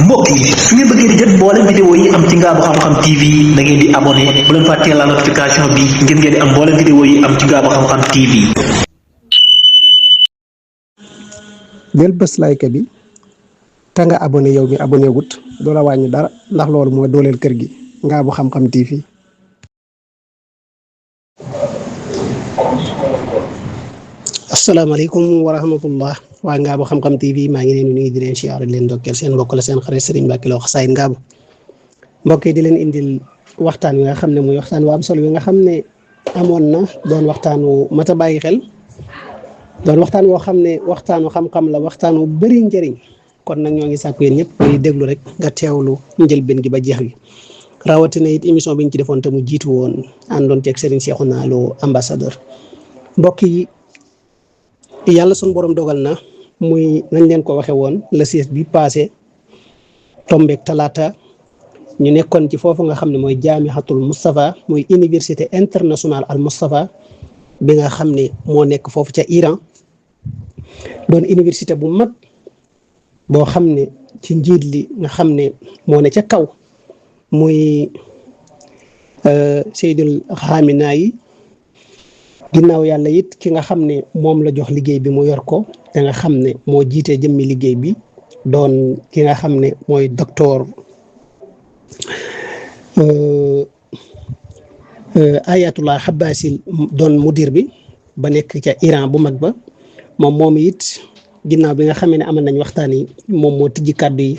mbokk yi su ngeen bëggee di jot mboolem vidéo yi am ci Ngabou Xam-Xam TV da ngeen di abonné bu leen fàttee la notification bi ngir ngeen di am mboolem vidéo yi am ci Ngabou Xam-Xam TV. del bés like bi te nga abonné yow mi abonné wut doo la wàññi dara ndax loolu mooy dooleel kër gi Ngabou Xam-Xam TV. asalaamaaleykum wa rahmatullah waa Ngabou Xam-Xam TV maa ngi leen di nuyu di leen siyaare di leen ndokkeel seen mbokk la seen xarit Serigne Mbacke Lo Xasaayid Ngabou mbokk yi di leen indil waxtaan wi nga xam ne muy waxtaan wu am solo wi nga xam ne amoon na doon waxtaan wu mat a bàyyi xel doon waxtaan woo xam ne waxtaanu xam-xam la waxtaan wu bëri njëriñ kon nag ñoo ngi sàkku yéen ñëpp muy déglu rek nga teewlu njëlbeen gi ba jeex gi rawatina it émission bi ñu ci defoon te mu jiitu woon àndoon ceeg Serigne Cheikhouna Lo ambassadeur mbokk yi yàlla sunu borom dogal na muy nañ leen ko waxe woon le 6 bi passé tombeek talaata ñu nekkoon ci foofu nga xam ne mooy jaamihatul Moustapha muy université internationale al Moustapha bi nga xam ne moo nekk foofu ca Iran doon université bu mag boo xam ne ci njiit li nga xam ne moo ne ca kaw muy Seydul Xaaminayi ginnaaw yàlla it ki nga xam ne moom la jox liggéey bi mu yor ko te nga xam ne moo jiite jëmmi liggéey bi doon ki nga xam ne mooy docteur Ayatullah Habbasil doon mudir bi ba nekk ca Iran bu mag ba moom it ginnaaw bi nga xam ne amal nañ waxtaan yi moom moo tijji kaddu yi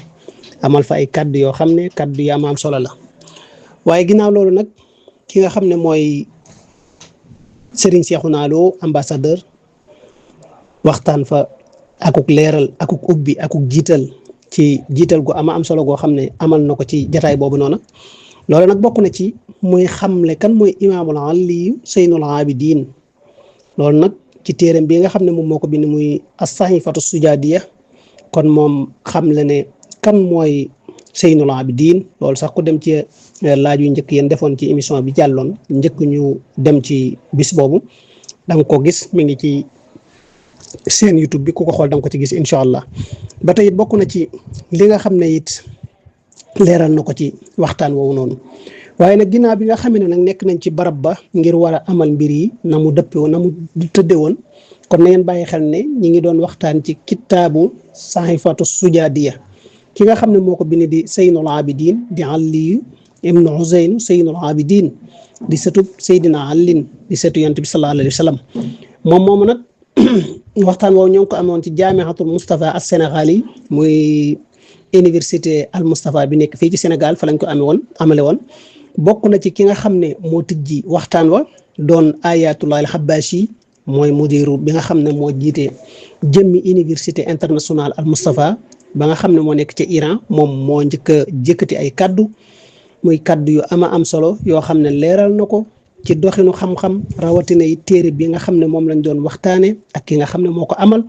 amal fa ay kaddu yoo xam ne kaddu yi am solo la waaye ginnaaw loolu nag ki nga xam ne mooy Serigne Cheikhouna Lo ambassadeur waxtaan fa akuk leeral akuk ubbi akuk jiital ci jiital gu am solo goo xam ne amal na ko ci jataay boobu noonu loolu nag bokk na ci muy xamle kan mooy imaamul Ali Zeynul Abidin loolu nag ci téeram bi nga xam ne moom moo ko bind muy as-Sahifatu Sujaadiya kon moom xamle ne kan mooy Zeynul Abidin loolu sax ku dem ci laaj yu njëkk yéen defoon ci émission bi jàlloon njëkk ñu dem ci bis boobu da nga ko gis mi ngi ci seen YouTube bi ku ko xool da nga ko ci gis incha allah ba tey it bokk na ci li nga xam ne it leeral na ko ci waxtaan woowu noonu waaye nag ginnaaw bi nga xam ne nag nekk nañ ci barab ba ngir war a amal mbir yi na mu dëppe woon na mu tëdde woon kon na ngeen bàyyi xel ne ñi ngi doon waxtaan ci kitaabu Sahifatu Sujaadiya ki nga xam ne moo ko bind di Zeynul Abidin di Ali ibnu Husayn Zeynul Abidin di sëtub Seydina Alin di sëtu yonent bi sallallahu alayhi wa sallam moom moomu nag waxtaan woowu ñoo ngi ko amoon ci jaamihatul Moustapha as Sénégali muy université al Moustapha bi nekk fii ci Sénégal fa lañ ko amale woon bokk na ci ki nga xam ne moo tijji waxtaan wa doon Ayatullah al Habbashi mooy mudiru bi nga xam ne moo jiite jëmmi université internationale al Moustapha ba nga xam ne moo nekk ca Iran moom moo njëkk a jëkkati ay kaddu muy kaddu yu am solo yoo xam ne leeral na ko ci doxinu xam-xam rawatina yi téere bi nga xam ne moom lañ doon waxtaane ak ki nga xam ne moo ko amal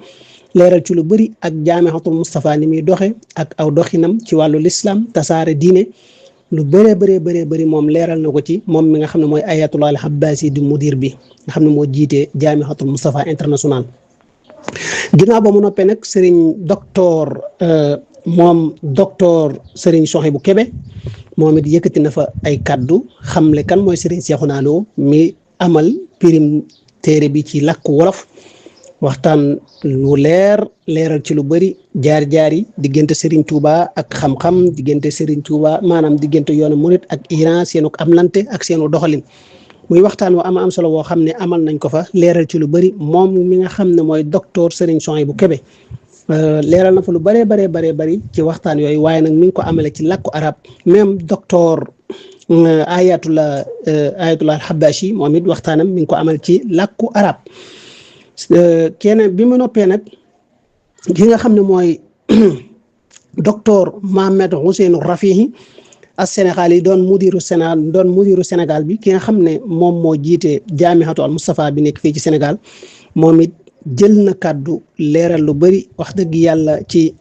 leeral ci lu bëri ak jaamihatul Moustapha ni muy doxe ak aw doxinam ci wàllu l'islam tasaare diine lu bëri moom leeral na ko ci moom mi nga xam ne mooy Ayatullah al Habbasi di mudir bi nga xam ne moo jiitee jaamihatul Moustapha international ginnaaw ba mu noppee nag Serigne docteur Serigne Souhaïbou Kébé moom it yëkkati na fa ay kaddu xamle kan mooy Serigne Cheikhouna Lo mi amal pirim téere bi ci làkku wolof waxtaan lu leeral ci lu bëri jaar-jaar yi diggante Serigne Touba ak xam-xam diggante Serigne Touba maanaam diggante yoonu murit ak Iran seenu amlante ak seenu doxalin muy waxtaan wa am solo woo xam ne amal nañ ko fa leeral ci lu bëri moom mi nga xam ne mooy docteur Serigne Souhaïbou Kébé leeral na fa lu bëri ci waxtaan yooyu waaye nag mi ngi ko amale ci làkku arab même docteur Ayatullah al-Habbashi moom it waxtaanam mi ngi ko amal ci làkku arab keneen bi mu noppee nag ki nga xam ne mooy docteur Mohamed Housseynou Rafihi as Sénégal yi doon mudiru Sénégal bi ki nga xam ne moom moo jiite jaamihatu al Moustapha bi nekk fii ci Sénégal moom it jël na kàddu leeral lu bëri wax dëgg yàlla ci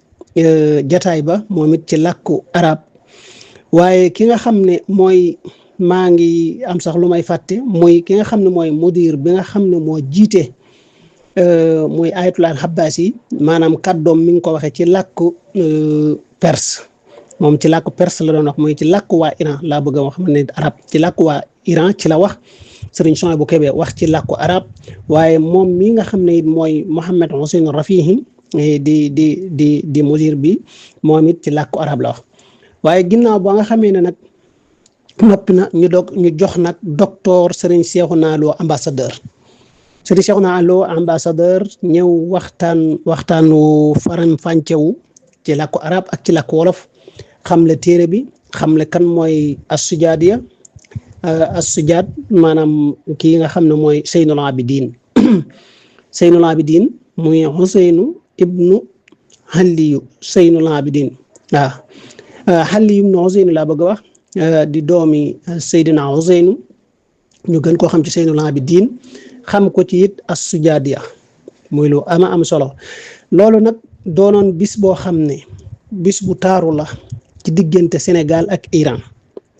jataay ba moom it ci làkku arab waaye ki nga xam ne mooy maa ngi am sax lu may fàtte muy ki nga xam ne mooy mudir bi nga xam ne moo jiite muy Ayatullah al Habbasi maanaam kàddoom mi ngi ko waxee ci làkku perse moom ci làkku perse la doon wax muy ci làkku waa Iran laa bëgg a wax ne arab ci làkku waa Iran ci la wax Serigne Souhaïbou Kébé wax ci làkku arab waaye moom mi nga xam ne it mooy Mohammed Hussein Rafihi di mudir bi moom it ci làkku arab la wax waaye ginnaaw ba nga xamee ne nag noppi na ñu jox nag docteur Serigne Cheikhouna Lo ambassadeur Serigne Cheikhouna Lo ambassadeur ñëw waxtaanu faram fàncewu ci làkku arab ak ci làkku wolof xamle téere bi xamle kan mooy as-sujaadiya as-sujaad maanaam kii nga xam ne mooy Seynul Abidin Seynul Abidin muy Huseynu ibnu Halliyu Seynul Abidin waaw Halliyu ibnu Huseynu laa bëgg a wax di doomi Seydina Huseynu ñu gën koo xam ci Seynul Abidin xam ko ci it as-sujaadiya muy lu am solo loolu nag doonoon bis boo xam ne bis bu taaru la ci diggante Sénégal ak Iran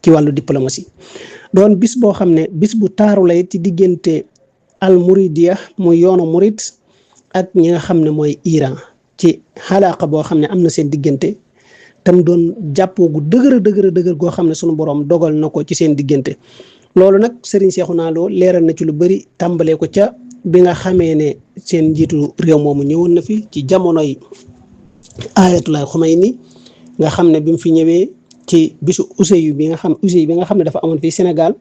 ci wàllu diplomatie doon bis boo xam ne bis bu taaru la it ci diggante al muridiya muy yoonu murid ak ñi nga xam ne mooy Iran ci xalaaqa boo xam ne am na seen diggante tam doon jàppoo gu dëgër goo xam ne sunu borom dogal na ko ci seen diggante loolu nag Serigne Cheikhouna Lo leeral na ci lu bari tàmbalee ko ca bi nga xamee ne seen njiitu réew moomu ñëwoon na fi ci jamonoy Ayatollah Khomeini nga xam ne bi mu fi ñëwee ci bisu Ousseynou bi nga xam ne dafa amoon fii Sénégal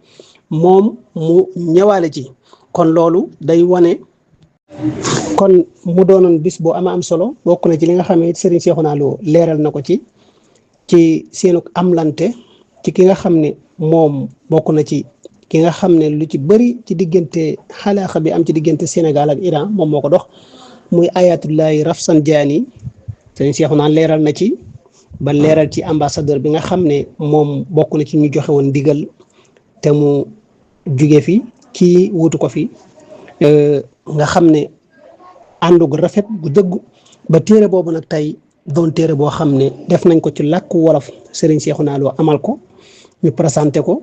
moom mu ñëwaale ci kon loolu day wane kon mu doonoon bis boo am solo bokk na ci li nga xam ne Serigne Cheikhouna Lo leeral na ko ci seenu amlante ci ki nga xam ne moom bokk na ci ki nga xam ne lu ci bëri ci diggante xalaaxa bi am ci diggante Sénégal ak Iran moom moo ko dox muy Ayatullahi Rafsanjani Serigne Cheikhouna leeral na ci ba leeral ci ambassadeur bi nga xam ne moom bokk na ci ñu joxe woon ndigal te mu juge fi kii wutu ko fi nga xam ne àndu gu rafet gu dëggu ba téere boobu nag tey doon téere boo xam ne def nañ ko ci làkku wolof Serigne Cheikhouna Lo amal ko ñu présenté ko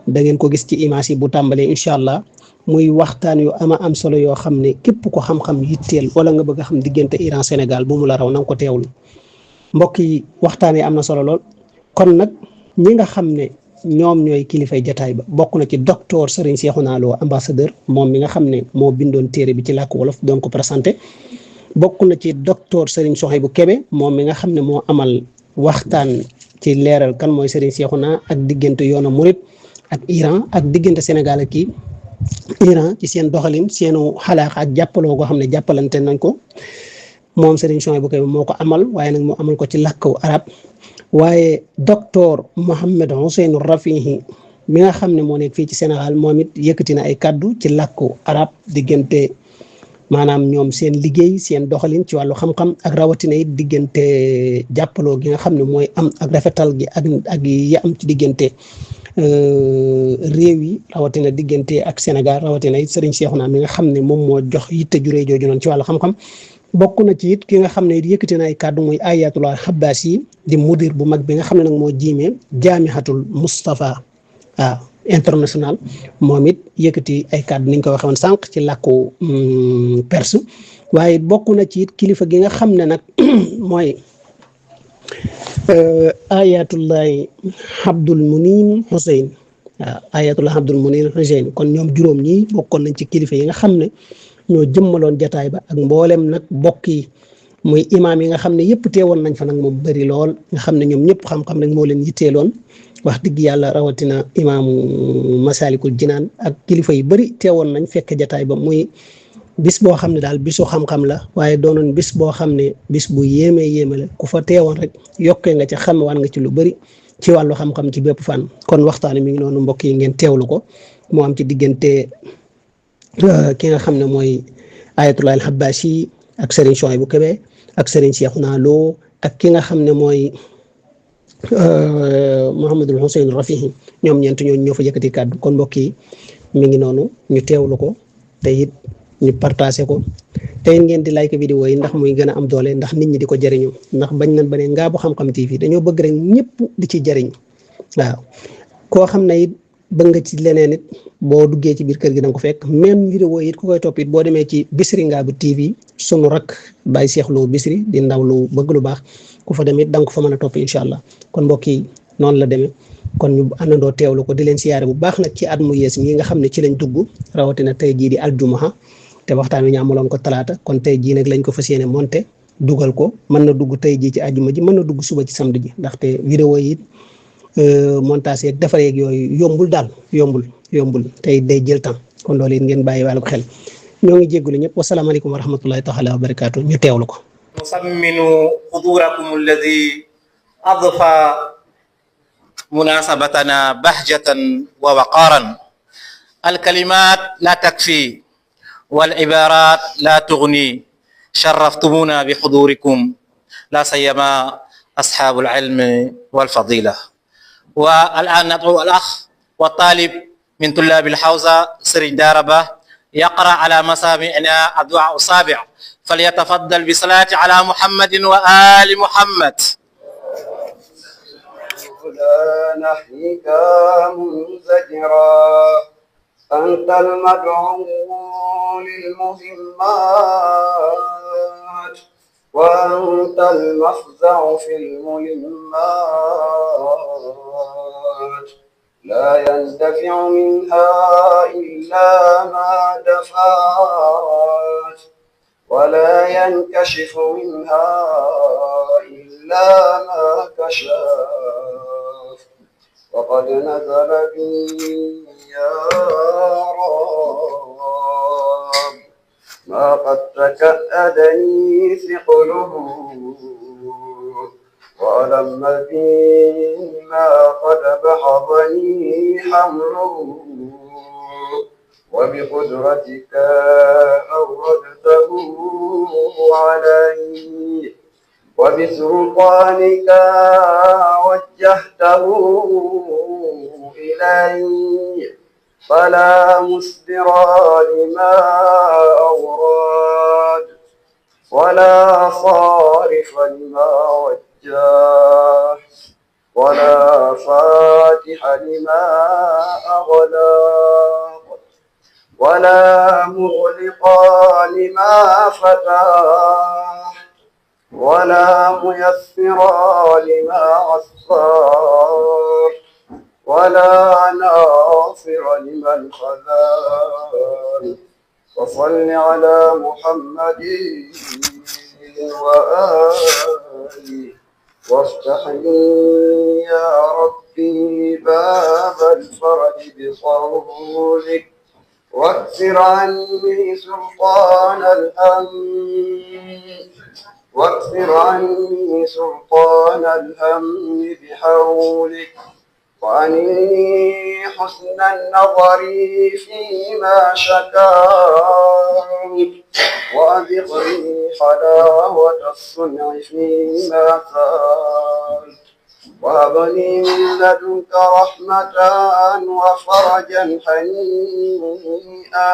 da ngeen ko gis ci image yi bu tàmbalee incha allah muy waxtaan yu am solo yoo xam ne képp ko xam-xam yitteel wala nga bëgg a xam diggante Iran Sénégal bu mu la raw na nga ko teewlu mbokk yi waxtaan yi am na solo lool kon nag ñi nga xam ne ñoom ñooy kilifay jataay ba bokk na ci docteur Serigne Cheikhouna Lo ambassadeur moom mi nga xam ne moo bindoon téere bi ci làkk wolof doon ko présenté bokk na ci docteur Serigne Souhaïbou Kébé moom mi nga xam ne moo amal waxtaan ci leeral kan mooy Serigne Cheikhouna ak diggante yoonu murid ak Iran ak diggante Sénégal ak kii Iran ci seen doxalin seenu xalaax ak jàppaloo goo xam ne jàppalante nañ ko moom Serigne Souhaïbou Kébé moo ko amal waaye nag moo amal ko ci làkku arab waaye docteur Mohammed Hussein Rafihi mi nga xam ne moo nekk fii ci Sénégal moom it yëkkati na ay kaddu ci làkku arab diggante maanaam ñoom seen liggéey seen doxalin ci wàllu xam-xam ak rawatina it diggante jàppaloo gi nga xam ne mooy am ak rafetal gi ak yi am ci diggante réew yi rawatina diggante ak Sénégal rawatina it Serigne Cheikhouna mi nga xam ne moom moo jox yitte juree jooju noonu ci wàllu xam-xam bokk na ci it ki nga xam ne it yëkkati na ay kàddu muy Ayatullah Habbasi di mudir bu mag bi nga xam ne nag moo jiimee jaamihatul Mustafa waaw international moom it yëkkati ay kàddu ni ñu ko waxee woon sànq ci làkku perse waaye bokk na ci it kilifa gi nga xam ne nag mooy Ayatullahi Abdul Munin Hussein waaw Ayatullah Abdul Munin Hussein kon ñoom juróom ñi bokkoon nañ ci kilifa yi nga xam ne ñoo jëmmaloon jataay ba ak mboolem nag bokk yi muy imaam yi nga xam ne yëpp teewoon nañ fa nag moom bëri lool nga xam ne ñoom ñëpp xam-xam rek moo leen yitteeloon wax dëgg yàlla rawatina imaamu Masalikul Jinaan ak kilifa yu bëri teewoon nañ fekk jataay ba muy bis boo xam ne daal bisu xam-xam la waaye doonoon bis boo xam ne bis bu yéeme la ku fa teewoon rek yokkee nga ci xamewaan nga ci lu bëri ci wàllu xam-xam ci bépp fànn kon waxtaan mi ngi noonu mbokk yi ngeen teewlu ko moo am ci diggante ki nga xam ne mooy Ayatullah al-Habbasi ak Serigne Souhaïbou Kébé ak Serigne Cheikhouna Lo ak ki nga xam ne mooy Mohammadul Hussein Rafihi ñoom ñeent ñoo fa yëkkati kàddu kon mbokk yi mi ngi noonu ñu teewlu ko te it ñu partagé ko te it ngeen di like vidéo yi ndax muy gën a am doole ndax nit ñi di ko jëriñu ndax bañ nañ ba ne Ngabou Xam-Xam TV dañoo bëgg rek ñëpp di ci jëriñ waaw koo xam ne it bëgg nga ci leneen it boo duggee ci biir kër gi da nga ko fekk même vidéo yi it ku koy topp it boo demee ci Bichri Ngabou TV sunu rak Baye Cheikh Lo Bichri di ndaw lu bëgg lu baax ku fa dem it da nga ko fa mën a topp incha allah kon mbokk yi noonu la demee kon ñu àndandoo teewlu ko di leen siyaare bu baax nag ci at mu yees mi nga xam ne ci lañ dugg rawatina tey jii di aljumaha te waxtaan wi ñu amaloon ko talaata kon tey jii nag lañ ko fas yéene monté dugal ko mën na dugg tey jii ci àjjuma ji mën na dugg suba ci samedi ji ndaxte vidéo yi montage yeeg defar yeeg yooyu yombul daal yombul tey day jël temps kon loolu it ngeen bàyyi wàllu xel ñoo ngi jégalu ñëpp wasalaamaaleykum wa rahmatullahi taala wa barakaatu ñu teewlu ko. نثمن حضوركم الذي أضفى مناسبتنا بهجة ووقارا. الكلمات لا تكفي والعبارات لا تغني، شرفتمونا بحضوركم لا سيما أصحاب العلم والفضيلة. والآن ندعو الأخ والطالب من طلاب الحوزة سري داربة يقرأ على مسامعنا الدعاء السابع، فليتفضل بصلاة على محمد وآل محمد. لا نحيك منزجرا، أنت المدعو للمهمات وأنت المفزع في الملمات، لا يندفع منها إلا ما دفعت ولا ينكشف منها إلا ما كشف، وقد نزل بي يا رب ما قد تكأدني ثقله، ولم بي ما قد بحضني حمله، وبقدرتك أوردته علي وبسلطانك وجهته إلي، فلا مسدر لما أوراد ولا صارف لما وجه ولا فاتح لما أغلق ولا مغلق لما فتح ولا ميسر لما عسر ولا ناصر لمن خذل، وصل على محمد وآله وافتح لي يا ربي باب الفرج بقولك، واكسر عني سلطان الهم واكسر عني سلطان الهم بحولك، وأني حسن النظر فيما شكاك، وأذقني حلاوة الصنع فيما سألت، وهبني من لدنك رحمة وفرجا هنيئا،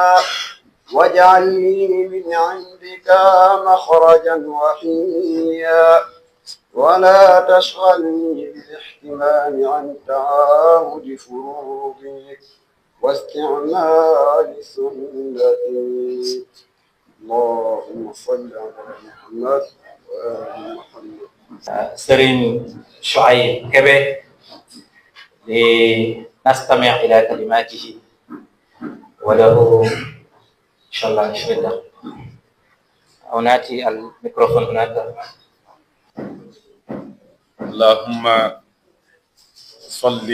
واجعل لي من عندك مخرجا وحيا، ولا تشغلني بالاحتمال عن تعاهد فروضك واستعمال سنتي. اللهم صل على محمد وآل محمد. سرين شعيب كبه لنستمع إلى كلماته وله إن شاء الله نشهد أو نأتي الميكروفون هناك. اللهم صل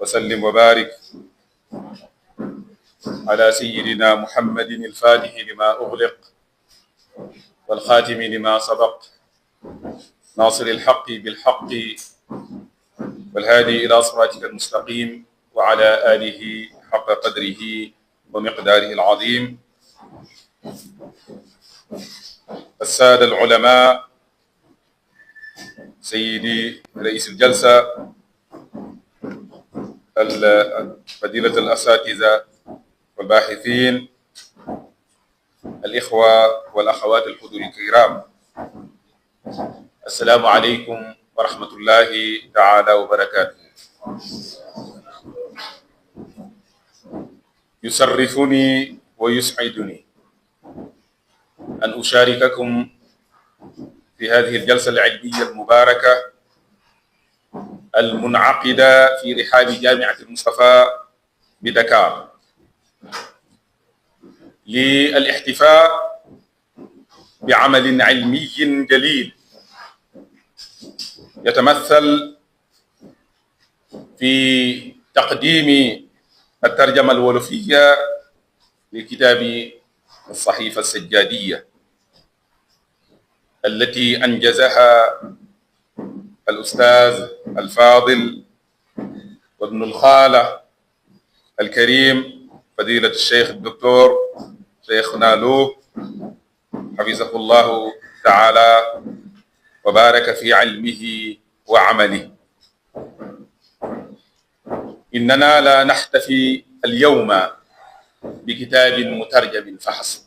وسلم وبارك على سيدنا محمد الفاتح لما أغلق والخاتم لما سبق ناصر الحق بالحق والهادي إلى صراطك المستقيم وعلى آله حق قدره ومقداره العظيم. السادة العلماء، سيدي رئيس الجلسة، فضيلة الأساتذة والباحثين، الإخوة والأخوات الحضور الكرام، السلام عليكم ورحمة الله تعالى وبركاته. يسرفني ويسعدني أن أشارككم في هذه الجلسة العلمية المباركة المنعقدة في رحاب جامعة المصطفى بدكار للاحتفاء بعمل علمي جليل يتمثل في تقديم الترجمة الولوفية لكتاب الصحيفة السجادية التي أنجزها الأستاذ الفاضل وابن الخالة الكريم فضيلة الشيخ الدكتور شيخ نالو حفظه الله تعالى وبارك في علمه وعمله. إننا لا نحتفي اليوم بكتاب مترجم فحسب،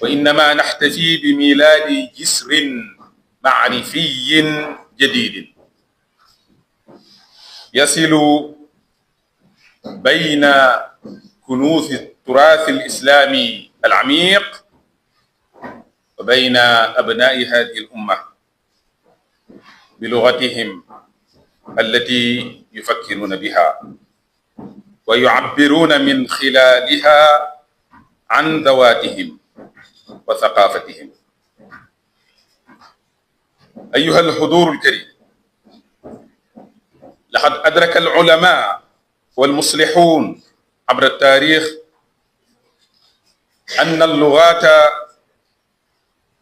وإنما نحتفي بميلاد جسر معرفي جديد يصل بين كنوز التراث الإسلامي العميق وبين أبناء هذه الأمة بلغتهم التي يفكرون بها ويعبرون من خلالها عن ذواتهم وثقافتهم. أيها الحضور الكريم، لقد أدرك العلماء والمصلحون عبر التاريخ أن اللغات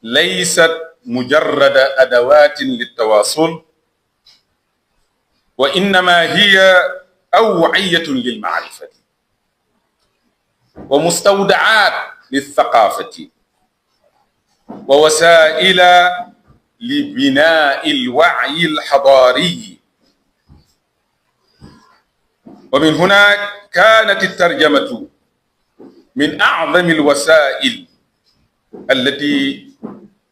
ليست مجرد أدوات للتواصل، وإنما هي أوعية للمعرفة ومستودعات للثقافة ووسائل لبناء الوعي الحضاري. ومن هنا كانت الترجمة من أعظم الوسائل التي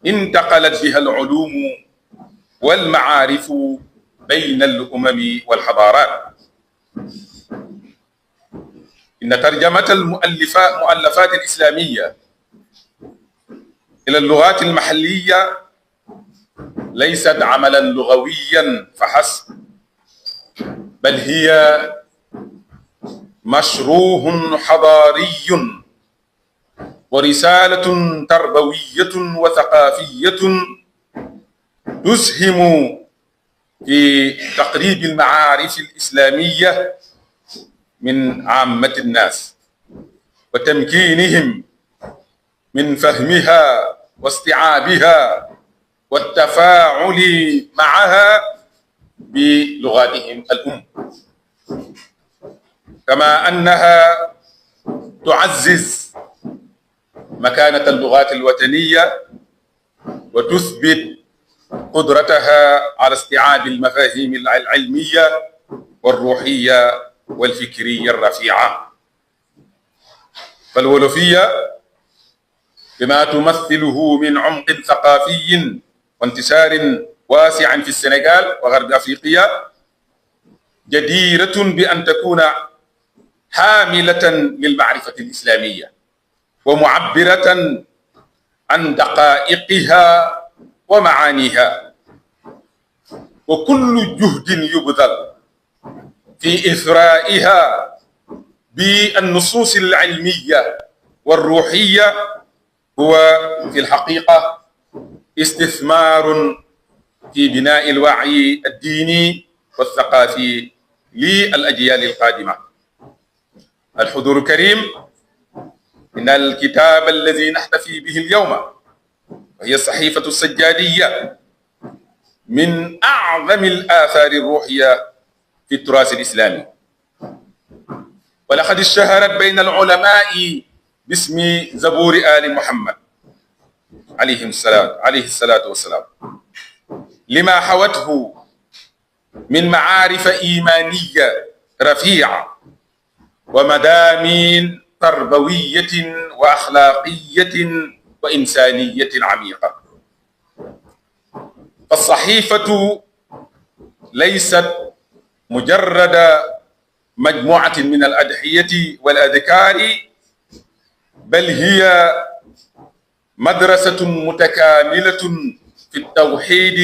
انتقلت بها العلوم والمعارف بين الأمم والحضارات. إن ترجمة المؤلفات الإسلامية إلى اللغات المحلية ليست عملا لغويا فحسب، بل هي مشروع حضاري ورسالة تربوية وثقافية تسهم في تقريب المعارف الإسلامية من عامة الناس وتمكينهم من فهمها واستيعابها والتفاعل معها بلغاتهم الأم، كما أنها تعزز مكانة اللغات الوطنية وتثبت قدرتها على استيعاب المفاهيم العلمية والروحية والفكرية الرفيعة. فالولوفية بما تمثله من عمق ثقافي وانتشار واسع في السنغال وغرب أفريقيا جديرة بأن تكون حاملة للمعرفة الإسلامية ومعبرة عن دقائقها ومعانيها، وكل جهد يبذل في إثرائها بالنصوص العلمية والروحية هو في الحقيقة استثمار في بناء الوعي الديني والثقافي للأجيال القادمة. الحضور الكريم، إن الكتاب الذي نحتفي به اليوم وهي الصحيفة السجادية من أعظم الآثار الروحية في التراث الإسلامي، ولقد اشتهرت بين العلماء باسم زبور آل محمد عليه الصلاة والسلام لما حوته من معارف إيمانية رفيعة ومضامين تربوية وأخلاقية وإنسانية عميقة. فالصحيفة ليست مجرد مجموعة من الأدعية والأذكار، بل هي مدرسة متكاملة في التوحيد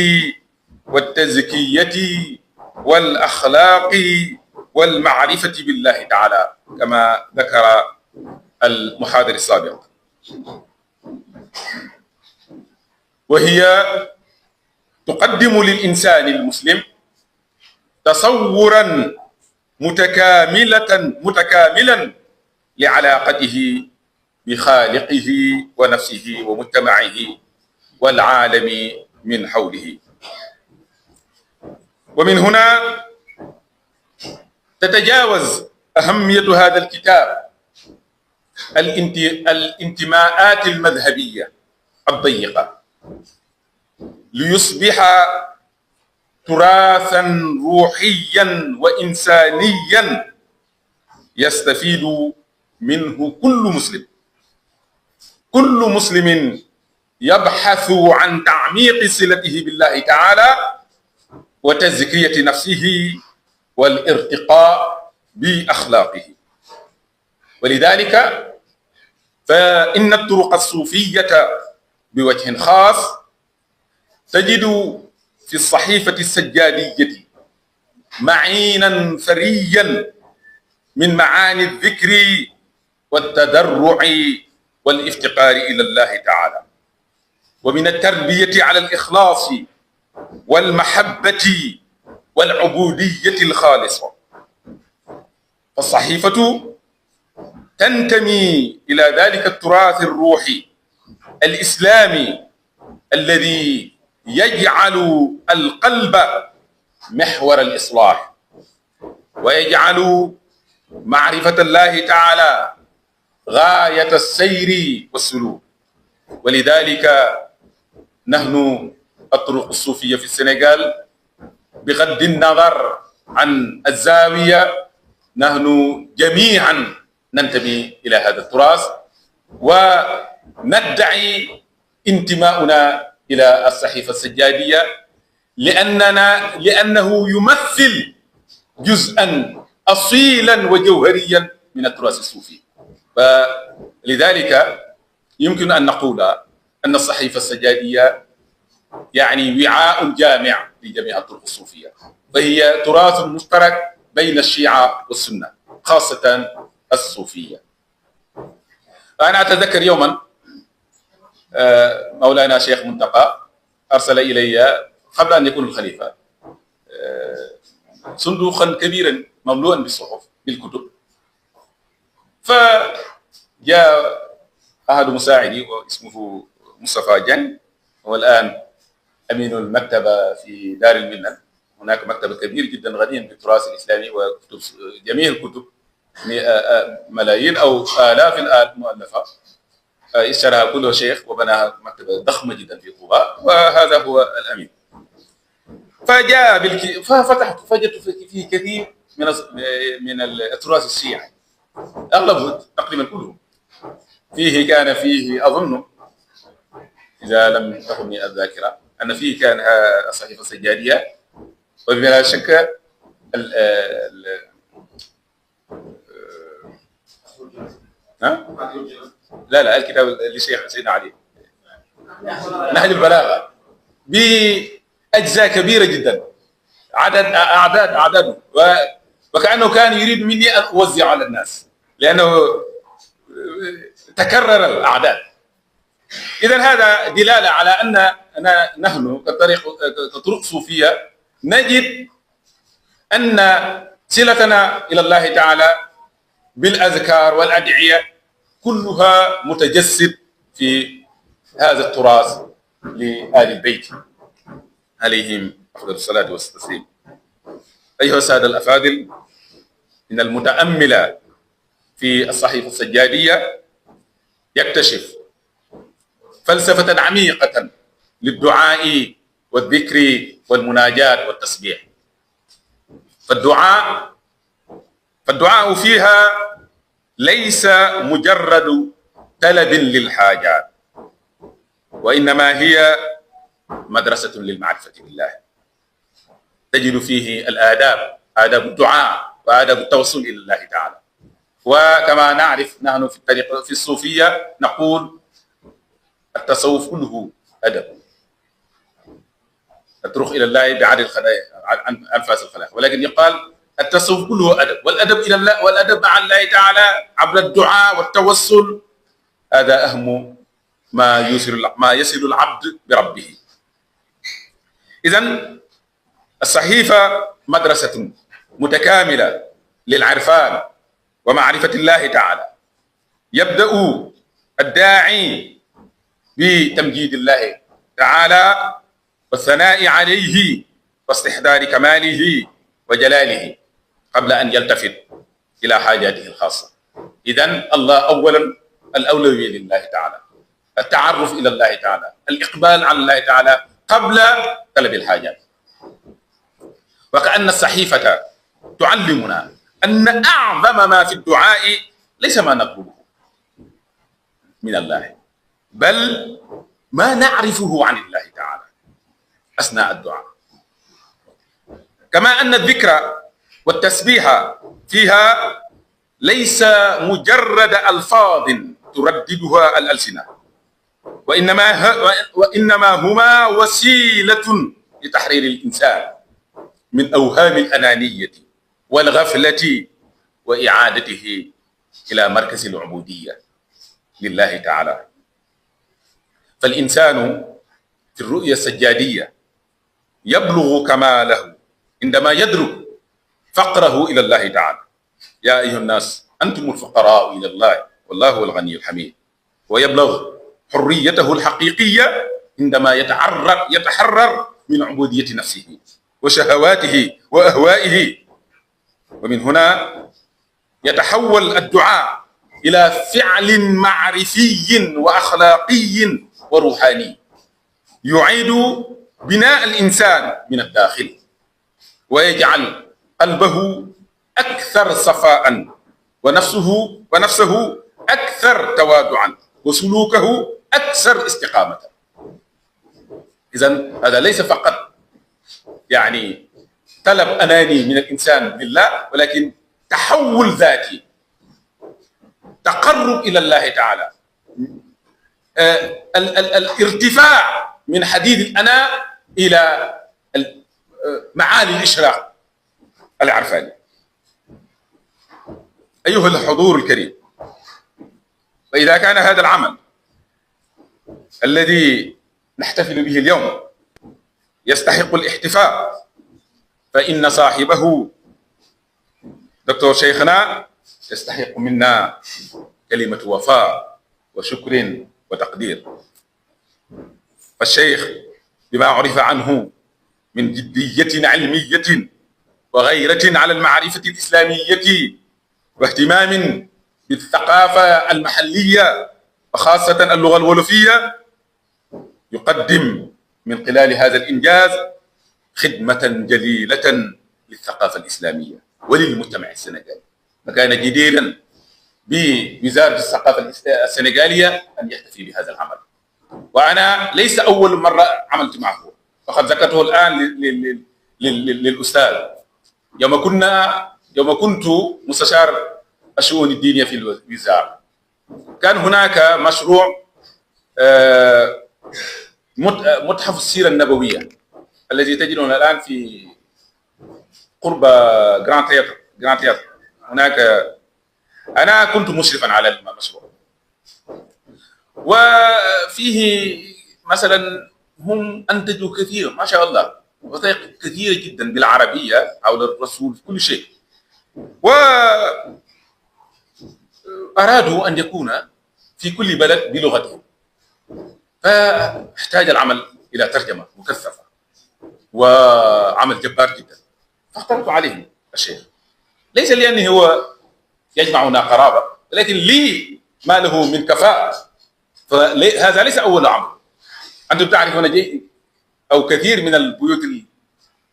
والتزكية والأخلاق والمعرفة بالله تعالى كما ذكر المحاضر السابق، وهي تقدم للإنسان المسلم تصورا متكاملا لعلاقته بخالقه ونفسه ومجتمعه والعالم من حوله. ومن هنا تتجاوز أهمية هذا الكتاب الانتماءات المذهبية الضيقة ليصبح تراثا روحيا وإنسانيا يستفيد منه كل مسلم يبحث عن تعميق صلته بالله تعالى وتزكية نفسه والارتقاء بأخلاقه. ولذلك فإن الطرق الصوفية بوجه خاص تجد في الصحيفة السجادية معينا ثريا من معاني الذكر والتضرع والافتقار إلى الله تعالى، ومن التربية على الإخلاص والمحبة والعبودية الخالصة. فالصحيفة تنتمي إلى ذلك التراث الروحي الإسلامي الذي يجعل القلب محور الإصلاح ويجعل معرفة الله تعالى غاية السير والسلوك. ولذلك نحن الطرق الصوفية في السنغال بغض النظر عن الزاوية نحن جميعا ننتمي إلى هذا التراث وندعي انتماؤنا إلى الصحيفة السجادية لأنه يمثل جزءا أصيلا وجوهريا من التراث الصوفي. فلذلك يمكن أن نقول أن الصحيفة السجادية يعني وعاء جامع لجميع الطرق الصوفية، فهي تراث مشترك بين الشيعة والسنة خاصة الصوفية. أنا أتذكر يوما مولانا شيخ منتقى أرسل إلي قبل أن يكون الخليفة صندوقا كبيرا مملوءا بالصحف بالكتب، فجاء أحد مساعدي واسمه مصطفى جن، هو الآن أمين المكتبة في دار المنن. هناك مكتبة كبير جدا غنية بالتراث الإسلامي وكتب جميع الكتب ملايين أو آلاف مؤلفة اشتراها كل شيخ وبناها مكتبة ضخمة جدا في قباء، وهذا هو الأمين. فجاء ففتحت فوجدت فيه كثير من التراث الشيعي، أغلبه تقريبا كله كان فيه أظن إذا لم تخني الذاكرة أن فيه كان الصحيفة السجادية، وبلا شك لا الكتاب لشيخ سيدنا علي نهج البلاغة بأجزاء كبيرة جدا، أعداد وكأنه كان يريد مني أن أوزع على الناس لأنه تكرر الأعداد. إذن هذا دلالة على أن نحن كطرق صوفية نجد أن صلتنا إلى الله تعالى بالأذكار والأدعية كلها متجسد في هذا التراث لآل البيت عليهم أفضل الصلاة والتسليم. أيها السادة الأفاضل، إن المتأمل في الصحيفة السجادية يكتشف فلسفة عميقة للدعاء والذكر والمناجاة والتسبيح. فالدعاء فيها ليس مجرد طلب للحاجات، وإنما هي مدرسة للمعرفة بالله. تجد فيه الآداب، آداب الدعاء وآداب التوسل إلى الله تعالى. وكما نعرف نحن في الطريقة في الصوفية نقول التصوف كله أدب، الطرق إلى الله بعد الخلايا عن أنفاس الخلايا، ولكن يقال التصوف كله أدب، والأدب إلى الله والأدب مع الله تعالى عبر الدعاء والتوسل، هذا أهم ما يصل العبد بربه. إذن الصحيفة مدرسة متكاملة للعرفان ومعرفة الله تعالى. يبدأ الداعي بتمجيد الله تعالى والثناء عليه واستحضار كماله وجلاله قبل أن يلتفت إلى حاجاته الخاصة. إذن الله أولا الأولوية لله تعالى، التعرف إلى الله تعالى، الإقبال على الله تعالى قبل طلب الحاجات. وكأن الصحيفة تعلمنا أن أعظم ما في الدعاء ليس ما نطلبه من الله، بل ما نعرفه عن الله تعالى أثناء الدعاء. كما أن الذكر والتسبيح فيها ليس مجرد ألفاظ ترددها الألسنة، وإنما هما وسيلة لتحرير الإنسان من أوهام الأنانية والغفلة وإعادته إلى مركز العبودية لله تعالى. فالإنسان في الرؤية السجادية يبلغ كماله عندما يدرك فقره إلى الله تعالى. يا أيها الناس أنتم الفقراء إلى الله والله هو الغني الحميد. ويبلغ حريته الحقيقية عندما يتحرر من عبودية نفسه وشهواته وأهوائه. ومن هنا يتحول الدعاء إلى فعل معرفي وأخلاقي وروحاني يعيد بناء الإنسان من الداخل، ويجعل قلبه أكثر صفاء ونفسه أكثر تواضعا وسلوكه أكثر استقامة. إذن هذا ليس فقط يعني طلب أناني من الإنسان لله، ولكن تحول ذاتي، تقرب إلى الله تعالى، الارتفاع من حديد الأنا إلى معالي الإشراق العرفاني. أيها الحضور الكريم، وإذا كان هذا العمل الذي نحتفل به اليوم يستحق الاحتفاء، فإن صاحبه دكتور شيخنا يستحق منا كلمة وفاء وشكر وتقدير. فالشيخ بما عرف عنه من جدية علمية وغيرة على المعرفة الإسلامية واهتمام بالثقافة المحلية وخاصة اللغة الولفية، يقدم من خلال هذا الإنجاز خدمة جليلة للثقافة الإسلامية وللمجتمع السنغالي. فكان جديرا بوزارة الثقافة السنغالية أن يحتفي بهذا العمل. وأنا ليس أول مرة عملت معه، فقد ذكرته الآن للأستاذ يوم كنت مستشار الشؤون الدينية في الوزارة. كان هناك مشروع متحف السيرة النبوية الذي تجدونه الآن في قرب جراند تياتر. هناك أنا كنت مشرفا على المشروع، وفيه مثلا هم أنتجوا كثير ما شاء الله، وثائق كثيرة جدا بالعربية حول الرسول في كل شيء، وأرادوا أن يكون في كل بلد بلغته، فاحتاج العمل إلى ترجمة مكثفة وعمل جبار جدا. فاخترت عليهم الشيخ، ليس لأنه هو يجمعنا قرابة، ولكن لي ما له من كفاءة. فهذا ليس أول عمل. أنتم تعرفون جيد أو كثير من البيوت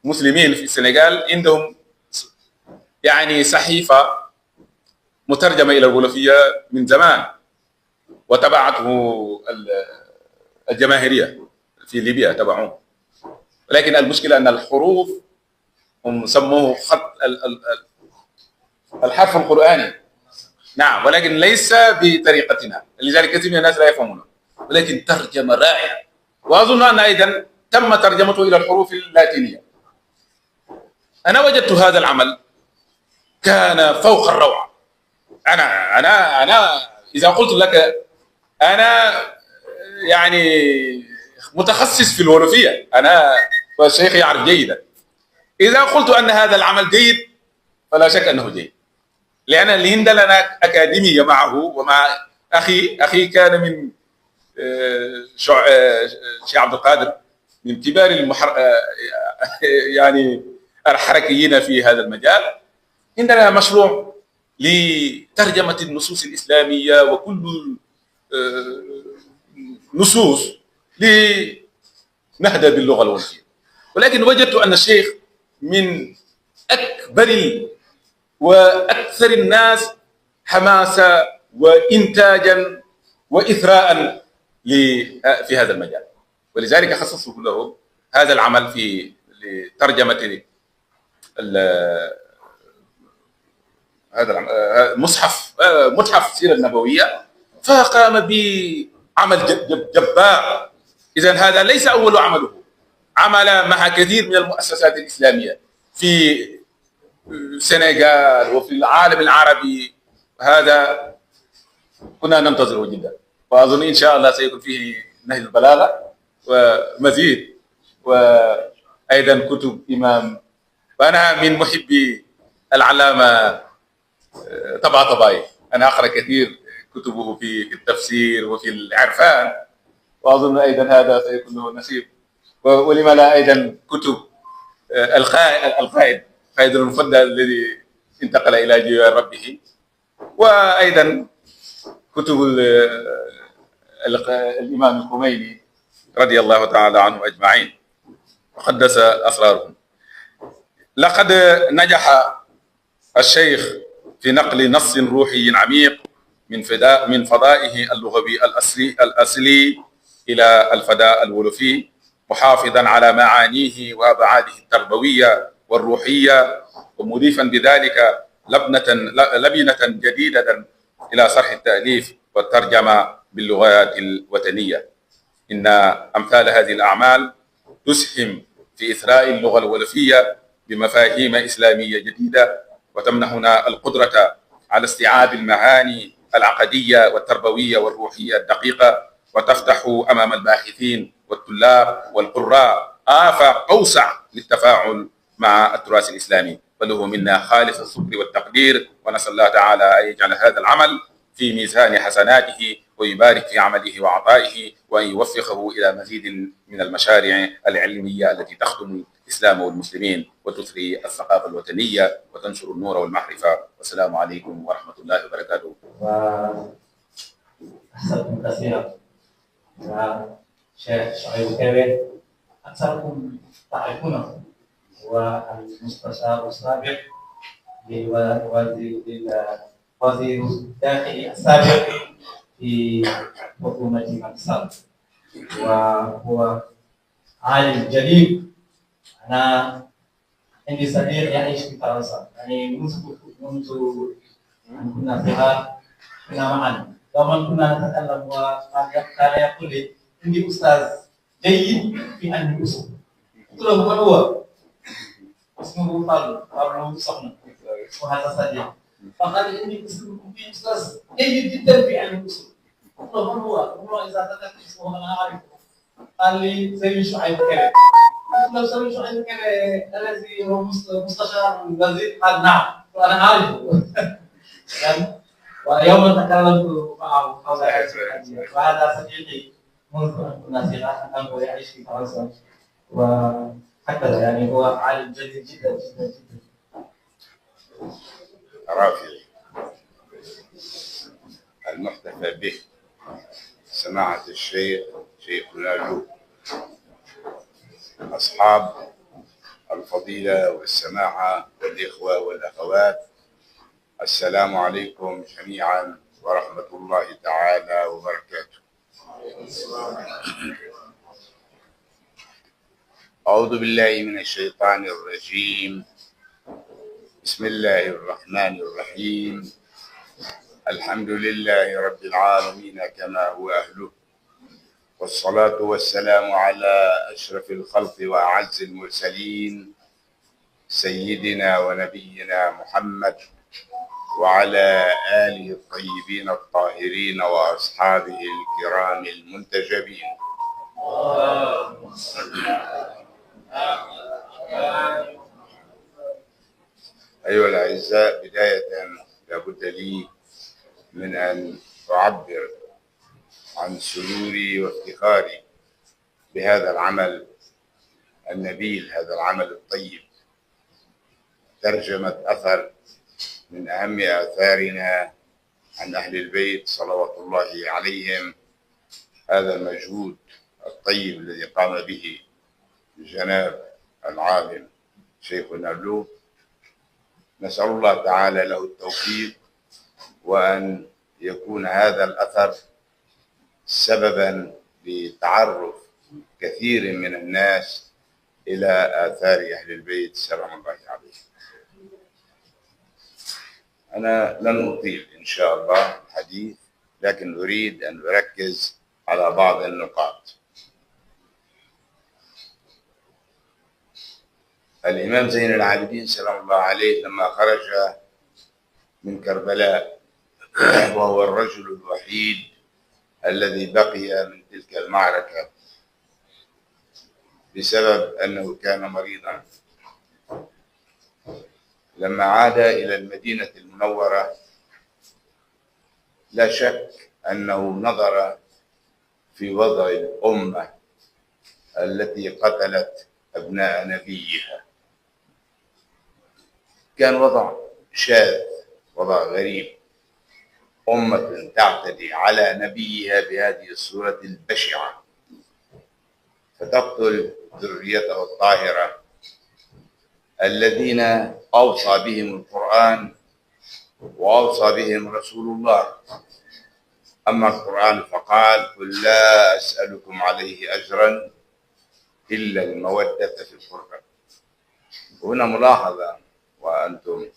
المسلمين في السنغال عندهم يعني صحيفة مترجمة إلى الولفية من زمان، وتبعته الجماهيرية في ليبيا تبعوه، ولكن المشكلة أن الحروف هم سموه خط الحرف القرآني. نعم، ولكن ليس بطريقتنا، لذلك كثير من الناس لا يفهمونه. ولكن ترجمة رائعة. وأظن أن أيضا تم ترجمته إلى الحروف اللاتينية. أنا وجدت هذا العمل كان فوق الروعة. أنا إذا قلت لك أنا يعني متخصص في الولوفية، أنا والشيخ يعرف جيدا، إذا قلت أن هذا العمل جيد فلا شك أنه جيد، لأن الهند لنا أكاديمية معه ومع أخي كان من شيخ عبد القادر من كبار يعني الحركيين في هذا المجال. عندنا مشروع لترجمة النصوص الإسلامية وكل نصوص لنهدى باللغة الولفية، ولكن وجدت أن الشيخ من أكبر وأكثر الناس حماسة وإنتاجا وإثراء في هذا المجال، ولذلك خصصت له هذا العمل في لترجمة هذا متحف السيرة النبوية، فقام بعمل جبار. إذن هذا ليس أول عمله، عمل مع كثير من المؤسسات الإسلامية في السنغال وفي العالم العربي، هذا كنا ننتظره جدا، وأظن إن شاء الله سيكون فيه نهج البلاغة ومزيد، وأيضا كتب إمام. وأنا من محبي العلامة طباطبائي، أنا أقرأ كثير كتبه في التفسير وفي العرفان، وأظن أيضا هذا سيكون له نصيب. ولما لا أيضا كتب القائد المفضل الذي انتقل إلى جوار ربه، وأيضا كتب الإمام الخميني رضي الله تعالى عنه أجمعين وقدس أسرارهم. لقد نجح الشيخ في نقل نص روحي عميق من فضائه اللغوي الأصلي إلى الفضاء الولوفي، محافظا على معانيه وأبعاده التربوية والروحية، ومضيفا بذلك لبنة جديدة إلى صرح التأليف والترجمة باللغات الوطنية. إن أمثال هذه الأعمال تسهم في إثراء اللغة الولوفية بمفاهيم إسلامية جديدة، وتمنحنا القدرة على استيعاب المعاني العقدية والتربوية والروحية الدقيقة، وتفتح أمام الباحثين والطلاب والقراء آفاق أوسع للتفاعل مع التراث الإسلامي. وله منا خالص الشكر والتقدير، ونسأل الله تعالى أن يجعل هذا العمل في ميزان حسناته، ويبارك في عمله وعطائه، وأن يوفقه إلى مزيد من المشاريع العلمية التي تخدم الإسلام والمسلمين وتثري الثقافة الوطنية وتنشر النور والمعرفة. والسلام عليكم ورحمة الله وبركاته. وأحسنتم كثيرا يا شيخ شعيب كبير، أكثركم تعرفونه والمستشار السابق لوزير الداخلية السابق في حكومة مصر، وهو عالم جليل. أنا عندي صديق يعيش في فرنسا، يعني منذ أن كنا صغار كنا معا، يوما كنا نتكلم وكان يقول لي عندي أستاذ جيد في علم الأصول. قلت له من هو؟ اسمه فارلو صحن، وهذا صديق. فقال لي عندي أستاذ جيد جدا في علم الأصول. قلت له من هو؟ والله إذا ذكرت اسمه أنا أعرفه. قال لي سيد شعيب كبير. قلت له سيد شعيب كبير الذي هو مستشار الوزير؟ قال نعم وأنا أعرفه. ويوما تكلمت معه حول هذه القضية، وهذا صديقي منذ أن كنا صغار، أنه يعيش في فرنسا، وهكذا يعني هو عالم جيد جدا جدا جدا. رافعي المحتفى به سماحة الشيخ شيخنا له، أصحاب الفضيلة والسماحة والإخوة والأخوات، السلام عليكم جميعا ورحمة الله تعالى وبركاته. أعوذ بالله من الشيطان الرجيم. بسم الله الرحمن الرحيم. الحمد لله رب العالمين كما هو أهله، والصلاة والسلام على أشرف الخلق وأعز المرسلين سيدنا ونبينا محمد وعلى آله الطيبين الطاهرين وأصحابه الكرام المنتجبين. أيها الأعزاء، بداية لابد لي من أن أعبر عن سروري وافتخاري بهذا العمل النبيل، هذا العمل الطيب، ترجمة أثر من أهم آثارنا عن أهل البيت صلوات الله عليهم. هذا المجهود الطيب الذي قام به جناب العالم شيخنا له، نسأل الله تعالى له التوفيق، وأن يكون هذا الأثر سببا لتعرف كثير من الناس إلى آثار أهل البيت سلام الله عليهم. أنا لن أطيل إن شاء الله الحديث، لكن أريد أن أركز على بعض النقاط. الإمام زين العابدين سلام الله عليه لما خرج من كربلاء، وهو الرجل الوحيد الذي بقي من تلك المعركة بسبب أنه كان مريضا، لما عاد إلى المدينة المنورة لا شك أنه نظر في وضع الأمة التي قتلت أبناء نبيها. كان وضع شاذ، وضع غريب، أمة تعتدي على نبيها بهذه الصورة البشعة، فتقتل ذريته الطاهرة الذين أوصى بهم القرآن وأوصى بهم رسول الله. أما القرآن فقال: قل لا أسألكم عليه أجرا إلا المودة في القربى. وهنا ملاحظة، وأنتم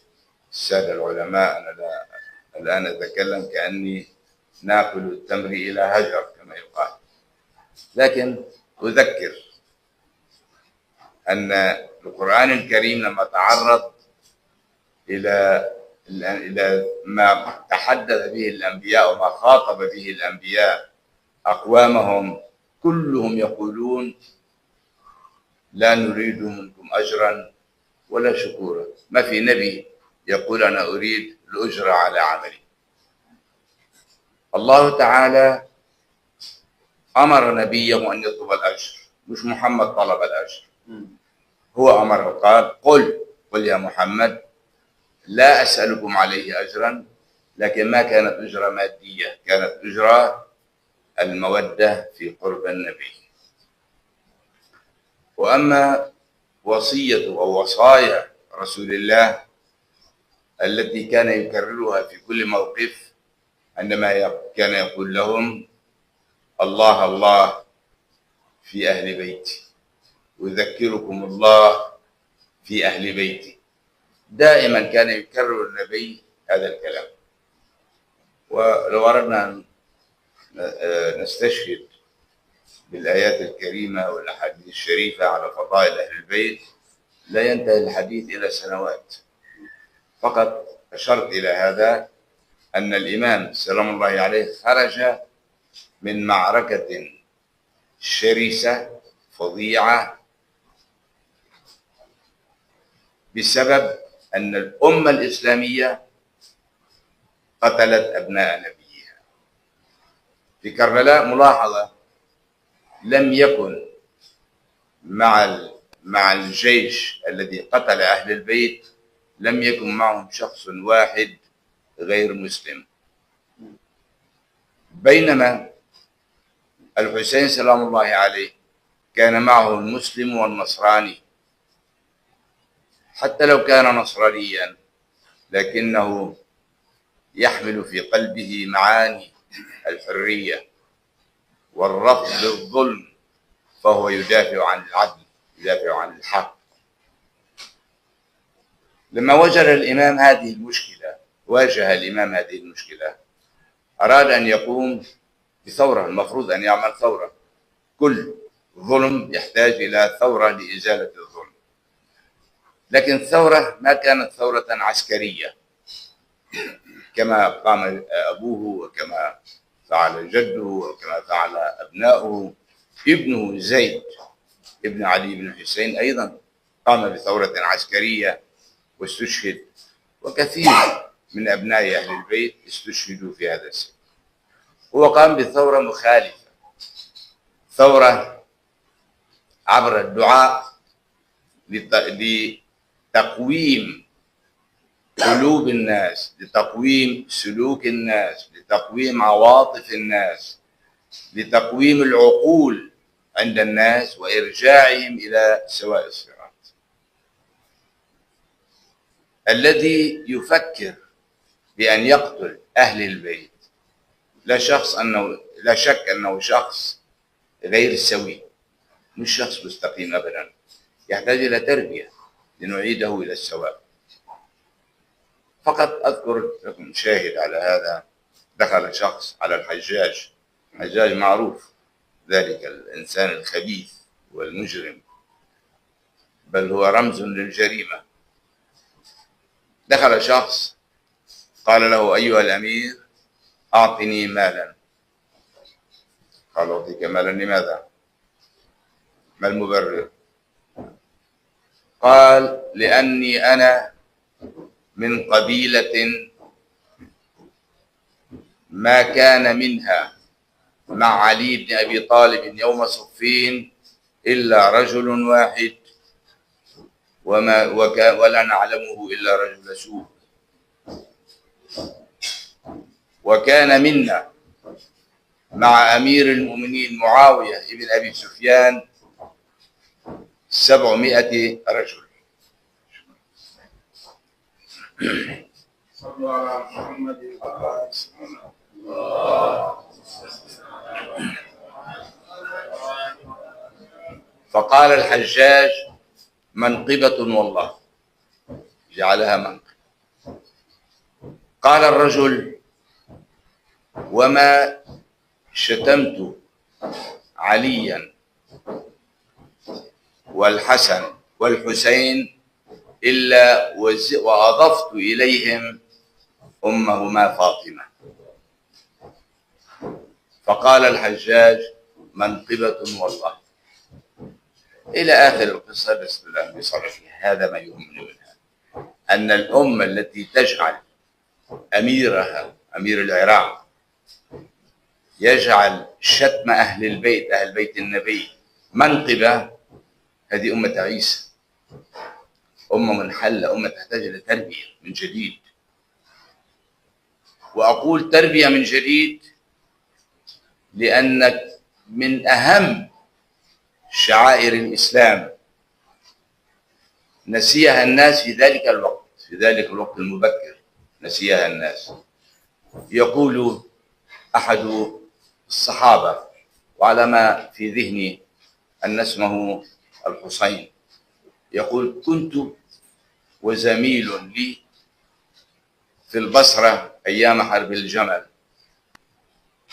السادة العلماء، أنا الآن أتكلم كأني ناقل التمر إلى هجر كما يقال، لكن أذكر أن القرآن الكريم لما تعرض إلى ما تحدث به الأنبياء وما خاطب به الأنبياء أقوامهم، كلهم يقولون: لا نريد منكم أجرا ولا شكورا. ما في نبي يقول أنا أريد الأجر على عملي. الله تعالى أمر نبيه أن يطلب الأجر، مش محمد طلب الأجر، هو أمره، قال: قل يا محمد لا أسألكم عليه أجرا، لكن ما كانت أجرة مادية، كانت أجرة المودة في قرب النبي. وأما وصية أو وصايا رسول الله التي كان يكررها في كل موقف، عندما كان يقول لهم: الله الله في أهل بيتي، أذكركم الله في أهل بيتي. دائما كان يكرر النبي هذا الكلام. ولو أردنا أن نستشهد بالآيات الكريمة والأحاديث الشريفة على فضائل أهل البيت لا ينتهي الحديث إلى سنوات. فقط أشرت إلى هذا أن الإمام سلام الله عليه خرج من معركة شرسة فظيعة بسبب أن الأمة الإسلامية قتلت أبناء نبيها. في كربلاء ملاحظة، لم يكن مع الجيش الذي قتل أهل البيت لم يكن معهم شخص واحد غير مسلم، بينما الحسين سلام الله عليه كان معه المسلم والنصراني، حتى لو كان نصرانيا لكنه يحمل في قلبه معاني الحرية والرفض للظلم، فهو يدافع عن العدل، يدافع عن الحق. لما واجه الإمام هذه المشكلة، أراد أن يقوم بثورة، المفروض أن يعمل ثورة، كل ظلم يحتاج إلى ثورة لإزالة الظلم، لكن الثورة ما كانت ثورة عسكرية كما قام أبوه وكما فعل جده وكما فعل أبناؤه. ابنه زيد ابن علي بن الحسين أيضا قام بثورة عسكرية واستشهد، وكثير من أبناء أهل البيت استشهدوا في هذا السبب. هو قام بثورة مخالفة، ثورة عبر الدعاء لتقويم قلوب الناس، لتقويم سلوك الناس، لتقويم عواطف الناس، لتقويم العقول عند الناس وإرجاعهم إلى سواء الصراط. الذي يفكر بأن يقتل أهل البيت لا شك أنه شخص غير سوي، مش شخص مستقيم أبدا، يحتاج إلى تربية لنعيده إلى السواء. فقط أذكر لكم شاهد على هذا. دخل شخص على الحجاج، الحجاج معروف ذلك الإنسان الخبيث والمجرم، بل هو رمز للجريمة. دخل شخص قال له: أيها الأمير أعطني مالا. قال: أعطيك مالا لماذا؟ ما المبرر؟ قال: لأني أنا من قبيلة ما كان منها مع علي بن أبي طالب يوم صفين إلا رجل واحد ولا نعلمه إلا رجل سوء، وكان منا مع أمير المؤمنين معاوية بن أبي سفيان 700 رجل. صلوا على محمد وعلى فقال الحجاج: منقبة والله، جعلها منقب. قال الرجل: وما شتمت عليا والحسن والحسين إلا وأضفت إليهم أمهما فاطمة. فقال الحجاج: منقبة والله، إلى آخر القصة. بسم الله بصرفها. هذا ما يهمني منها، أن الأمة التي تجعل أميرها أمير العراق يجعل شتم أهل البيت، أهل بيت النبي، منقبة، هذه أمة عيسى، أمة منحلة، أمة تحتاج إلى تربية من جديد. وأقول تربية من جديد لأن من أهم شعائر الإسلام نسيها الناس في ذلك الوقت، في ذلك الوقت المبكر نسيها الناس. يقول أحد الصحابة، وعلى ما في ذهني أن اسمه الحسين، يقول: كنت وزميل لي في البصرة أيام حرب الجمل،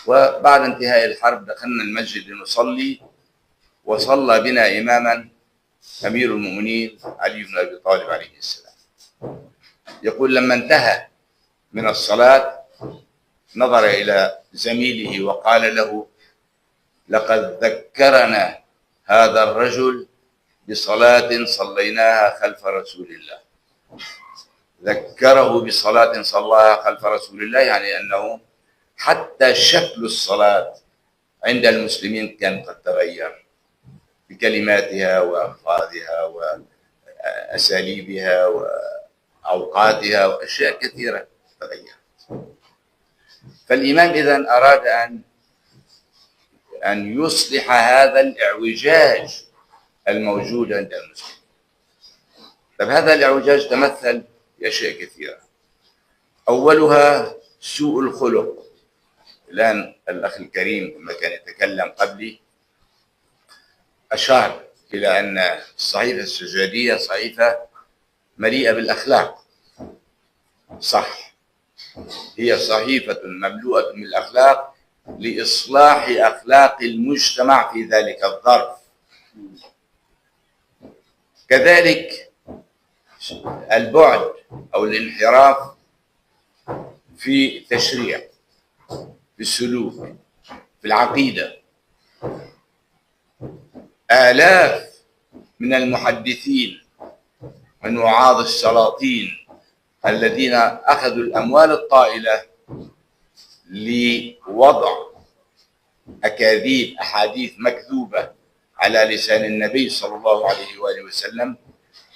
وبعد انتهاء الحرب دخلنا المسجد لنصلي، وصلى بنا إماما أمير المؤمنين علي بن أبي طالب عليه السلام. يقول: لما انتهى من الصلاة نظر إلى زميله وقال له: لقد ذكرنا هذا الرجل بصلاة صليناها خلف رسول الله. ذكره بصلاة صلاها خلف رسول الله، يعني أنه حتى شكل الصلاة عند المسلمين كان قد تغير بكلماتها وألفاظها وأساليبها وأوقاتها، وأشياء كثيرة تغيرت. فالإمام إذن أراد أن يصلح هذا الإعوجاج الموجود عند المسلمين. طيب، هذا الإعوجاج تمثل بأشياء كثيرة، أولها سوء الخلق. الآن الأخ الكريم لما كان يتكلم قبلي أشار إلى أن الصحيفة السجادية صحيفة مليئة بالأخلاق. صح، هي صحيفة مملوءة بالأخلاق لإصلاح أخلاق المجتمع في ذلك الظرف. كذلك البعد أو الانحراف في التشريع، في السلوك، في العقيدة. آلاف من المحدثين من وعاظ السلاطين الذين أخذوا الأموال الطائلة لوضع أكاذيب، أحاديث مكذوبة على لسان النبي صلى الله عليه وآله وسلم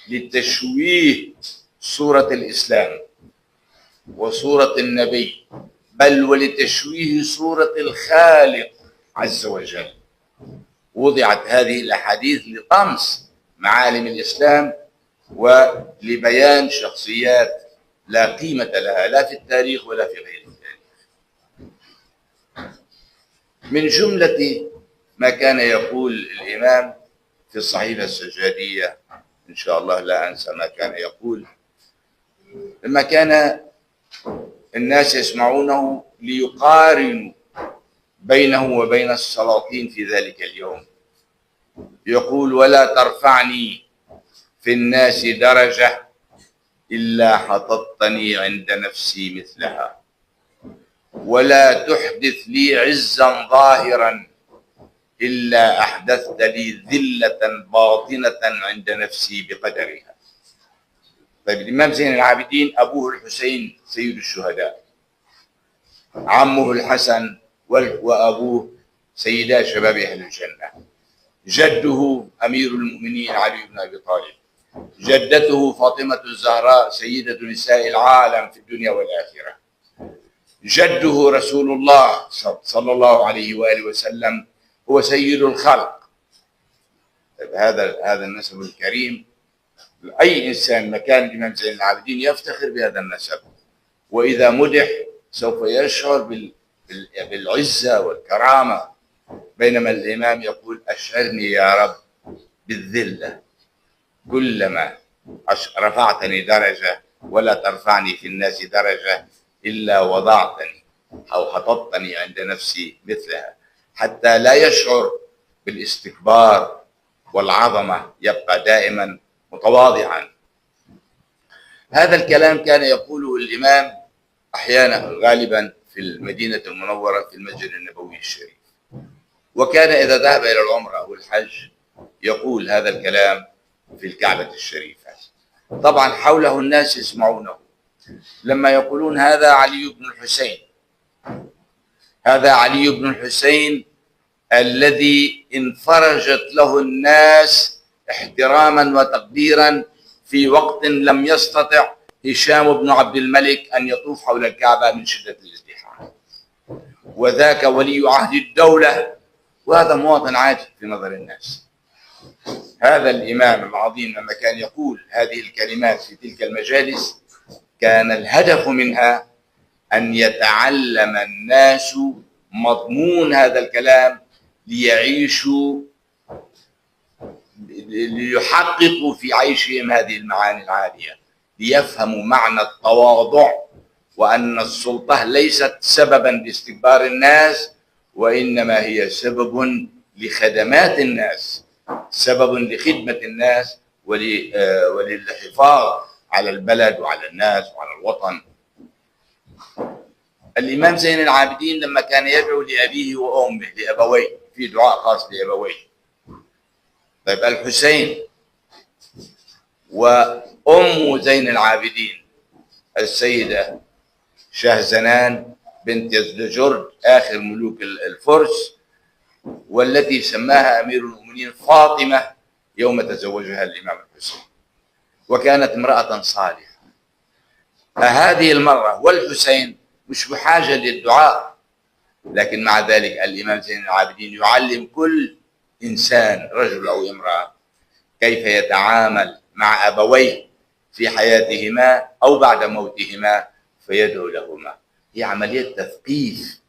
لتشويه صورة الإسلام وصورة النبي، بل ولتشويه صورة الخالق عز وجل. وضعت هذه الأحاديث لطمس معالم الإسلام ولبيان شخصيات لا قيمة لها لا في التاريخ ولا في غير التاريخ. من جملة ما كان يقول الإمام في الصحيفة السجادية، إن شاء الله لا أنسى ما كان يقول لما كان الناس يسمعونه ليقارنوا بينه وبين السلاطين في ذلك اليوم، يقول: ولا ترفعني في الناس درجة إلا حططتني عند نفسي مثلها، ولا تحدث لي عزا ظاهرا إلا أحدثت لي ذلة باطنة عند نفسي بقدرها. طيب، الإمام زين العابدين أبوه الحسين سيد الشهداء، عمه الحسن وأبوه سيدا شباب أهل الجنة، جده أمير المؤمنين علي بن أبي طالب، جدته فاطمة الزهراء سيدة نساء العالم في الدنيا والآخرة، جده رسول الله صلى الله عليه وآله وسلم هو سيد الخلق. هذا النسب الكريم، أي إنسان مكان الإمام زين العابدين يفتخر بهذا النسب، وإذا مدح سوف يشعر بالعزة والكرامة، بينما الإمام يقول: أشعرني يا رب بالذلة، كلما رفعتني درجة ولا ترفعني في الناس درجة إلا وضعتني أو حططتني عند نفسي مثلها، حتى لا يشعر بالاستكبار والعظمة، يبقى دائما متواضعا. هذا الكلام كان يقوله الإمام أحيانا غالبا في المدينة المنورة في المسجد النبوي الشريف، وكان إذا ذهب إلى العمرة والحج يقول هذا الكلام في الكعبة الشريفة. طبعا حوله الناس يسمعونه لما يقولون: هذا علي بن الحسين، هذا علي بن الحسين الذي انفرجت له الناس احتراما وتقديرا في وقت لم يستطع هشام بن عبد الملك أن يطوف حول الكعبة من شدة الازدحام، وذاك ولي عهد الدولة، وهذا مواطن عادي في نظر الناس. هذا الإمام العظيم لما كان يقول هذه الكلمات في تلك المجالس كان الهدف منها أن يتعلم الناس مضمون هذا الكلام ليعيشوا، ليحققوا في عيشهم هذه المعاني العالية، ليفهموا معنى التواضع، وأن السلطة ليست سببا لاستكبار الناس، وإنما هي سبب لخدمات الناس، سبب لخدمة الناس وللحفاظ على البلد وعلى الناس وعلى الوطن. الإمام زين العابدين لما كان يدعو لأبيه وأمه، لأبويه، في دعاء خاص لأبويه. طيب، الحسين وأم زين العابدين السيدة شهزنان بنت يزدجرد آخر ملوك الفرس، والتي سماها أمير المؤمنين فاطمة يوم تزوجها الإمام الحسين، وكانت امرأة صالحة. فهذه المرة والحسين مش بحاجة للدعاء، لكن مع ذلك الإمام زين العابدين يعلم كل إنسان رجل أو امرأة كيف يتعامل مع أبويه في حياتهما أو بعد موتهما فيدعو لهما. هي عملية تثقيف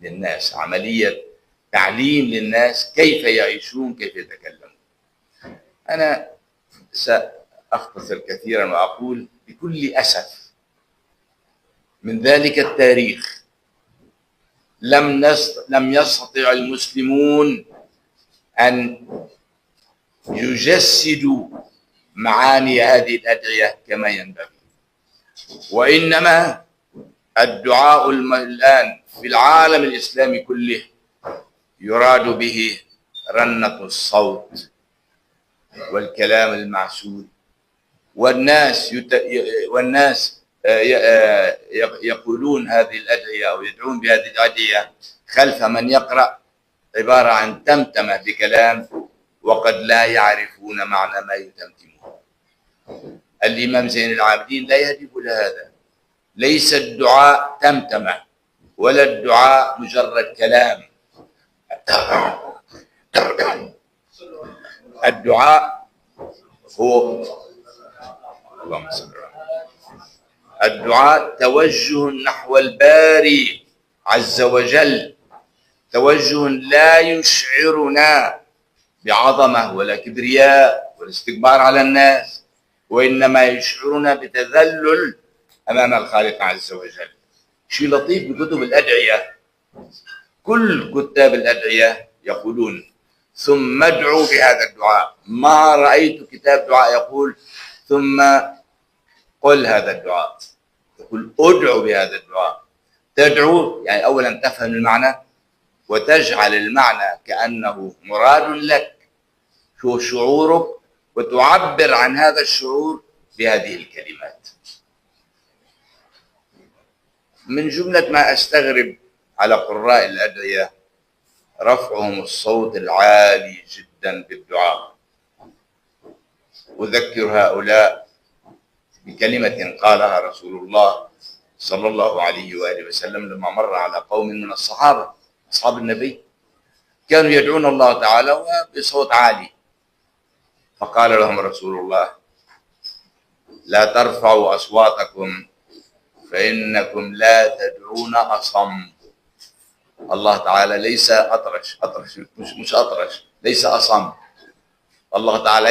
للناس، عملية تعليم للناس كيف يعيشون، كيف يتكلمون. أنا سأختصر كثيرا وأقول بكل أسف من ذلك التاريخ لم يستطع المسلمون أن يجسدوا معاني هذه الأدعية كما ينبغي، وإنما الدعاء الآن في العالم الإسلامي كله يراد به رنة الصوت والكلام المعسول، والناس يقولون هذه الأدعية أو يدعون بهذه الأدعية خلف من يقرأ عبارة عن تمتمة بكلام وقد لا يعرفون معنى ما يتمتمون. الإمام زين العابدين لا يهدف لهذا، ليس الدعاء تمتمة ولا الدعاء مجرد كلام. الدعاء هو اللهم صل على الدعاء توجه نحو الباري عز وجل، توجه لا يشعرنا بعظمة ولا كبرياء ولا استكبار على الناس، وإنما يشعرنا بتذلل أمام الخالق عز وجل. شيء لطيف بكتب الأدعية، كل كتاب الأدعية يقولون ثم ادعوا بهذا الدعاء. ما رأيت كتاب دعاء يقول ثم قل هذا الدعاء، يقول ادعوا بهذا الدعاء. تدعو يعني أولا تفهم المعنى وتجعل المعنى كأنه مراد لك، شو شعورك، وتعبر عن هذا الشعور بهذه الكلمات. من جملة ما أستغرب على قراء الأدعية رفعهم الصوت العالي جدا بالدعاء. أذكر هؤلاء بكلمة قالها رسول الله صلى الله عليه وآله وسلم لما مر على قوم من الصحابة أصحاب النبي كانوا يدعون الله تعالى بصوت عالي، فقال لهم رسول الله لا ترفعوا أصواتكم فإنكم لا تدعون أصم. الله تعالى ليس أطرش مش أطرش، ليس أصم. الله تعالى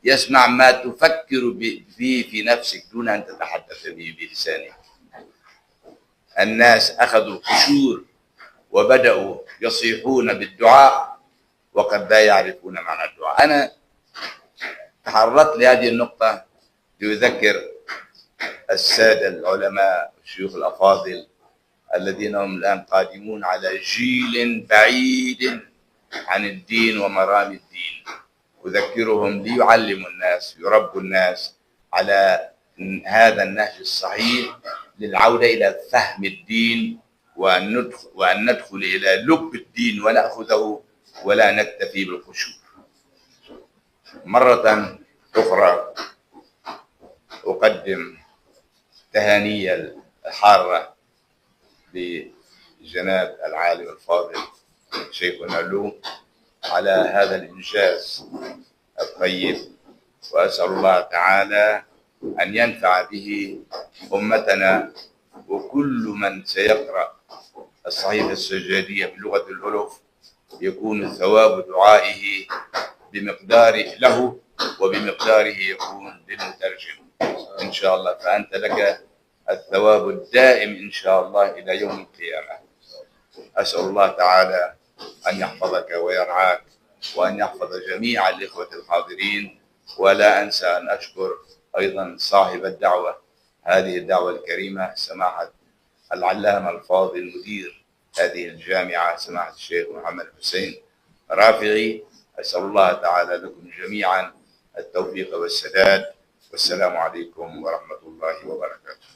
يسمع ما تفكر فيه في نفسك دون أن تتحدث به بلسانك. الناس أخذوا القشور وبدأوا يصيحون بالدعاء وقد لا يعرفون معنى الدعاء. أنا تحركت لهذه النقطة لأذكر السادة العلماء الشيوخ الأفاضل الذين هم الآن قادمون على جيل بعيد عن الدين ومرام الدين، أذكرهم ليعلموا الناس يربوا الناس على هذا النهج الصحيح للعودة إلى فهم الدين، وأن ندخل إلى لب الدين ونأخذه ولا نكتفي بالخشوع. مرة أخرى أقدم تهاني الحارة لجناب العالم الفاضل شيخنا له على هذا الإنجاز الطيب، وأسأل الله تعالى أن ينفع به أمتنا وكل من سيقرأ الصحيفة السجادية بلغة الألف يكون ثواب دعائه بمقداره له وبمقداره يكون للمترجم إن شاء الله، فأنت لك الثواب الدائم إن شاء الله إلى يوم القيامة. أسأل الله تعالى أن يحفظك ويرعاك وأن يحفظ جميع الإخوة الحاضرين، ولا أنسى أن أشكر أيضا صاحب الدعوة هذه الدعوة الكريمة سماحة العلامة الفاضل مدير هذه الجامعة سماحة الشيخ محمد حسين رافعي. أسأل الله تعالى لكم جميعا التوفيق والسداد، والسلام عليكم ورحمة الله وبركاته.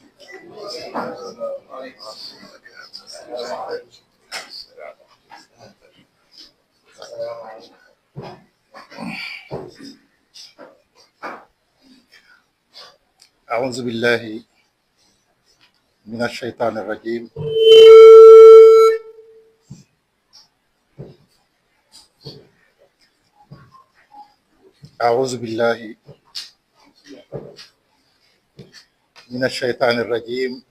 أعوذ بالله من الشيطان الرجيم. أعوذ بالله من الشيطان الرجيم.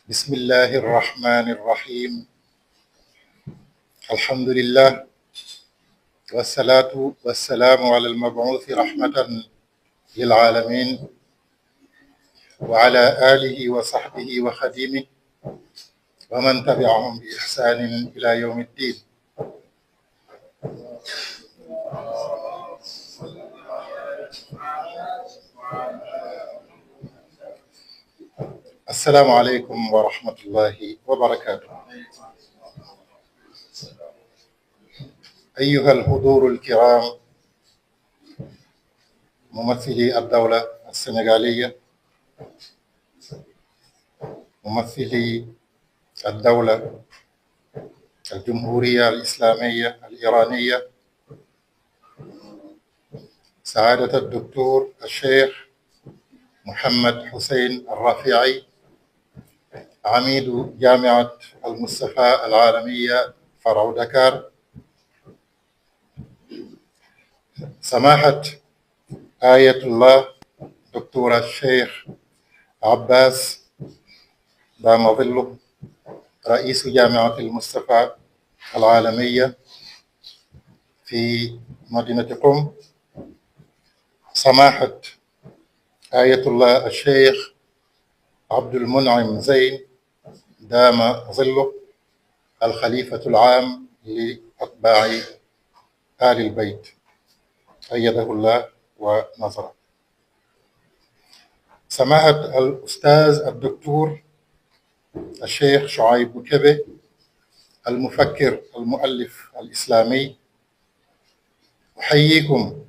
بسم الله الرحمن الرحيم. الحمد لله والصلاة والسلام على المبعوث رحمة للعالمين وعلى آله وصحبه وخديمه ومن تبعهم بإحسان إلى يوم الدين. السلام عليكم ورحمة الله وبركاته. أيها الحضور الكرام، ممثلي الدولة السنغالية، ممثلي الدولة الجمهورية الإسلامية الإيرانية، سعادة الدكتور الشيخ محمد حسين الرافعي، عميد جامعة المصطفى العالمية فرع دكار، سماحة آية الله دكتور الشيخ عباس دام ظله، رئيس جامعة المصطفى العالمية في مدينة قم، سماحة آية الله الشيخ عبد المنعم زين دام ظله، الخليفة العام لأتباع آل البيت أيده الله ونصره، سماحة الأستاذ الدكتور الشيخ شعيب بوكبة، المفكر المؤلف الإسلامي، أحييكم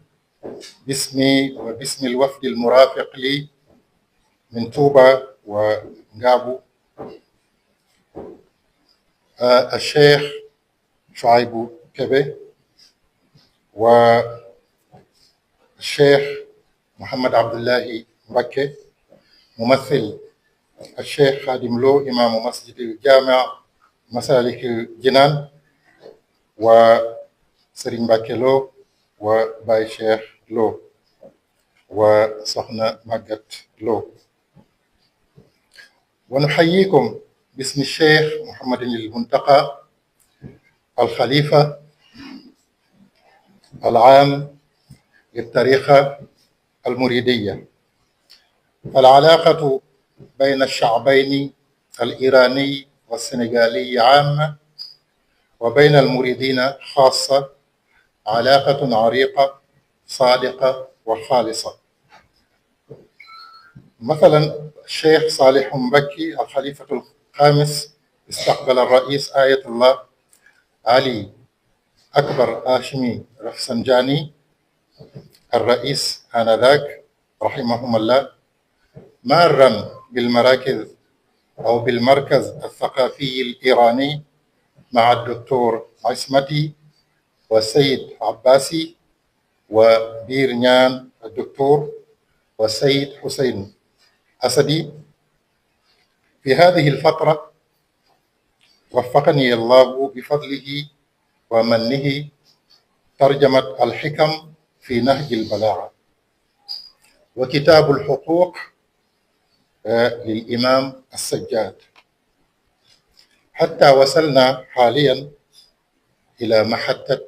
باسمي وباسم الوفد المرافق لي من توبا ونغابو، الشيخ شعيب بوكبة والشيخ محمد عبد الله مبكي، ممثل الشيخ خادم لو إمام مسجد الجامع مسالك الجنان، وسرين باكي لو وباي شيخ لو وصحنا مجد لو. ونحييكم باسم الشيخ محمد المنتقى الخليفة العام للطريقة المريدية. العلاقة بين الشعبين الإيراني والسنغالي عامة، وبين المريدين خاصة، علاقة عريقة صادقة وخالصة. مثلا الشيخ صالح مبكي الخليفة الخامس استقبل الرئيس آية الله علي أكبر هاشمي رفسنجاني الرئيس آنذاك رحمهم الله، مارا بالمراكز أو بالمركز الثقافي الإيراني مع الدكتور عصمتي والسيد عباسي وبيرنيان الدكتور والسيد حسين أسدي. في هذه الفترة وفقني الله بفضله ومنه ترجمة الحكم في نهج البلاغة وكتاب الحقوق للإمام السجاد، حتى وصلنا حاليا إلى محطة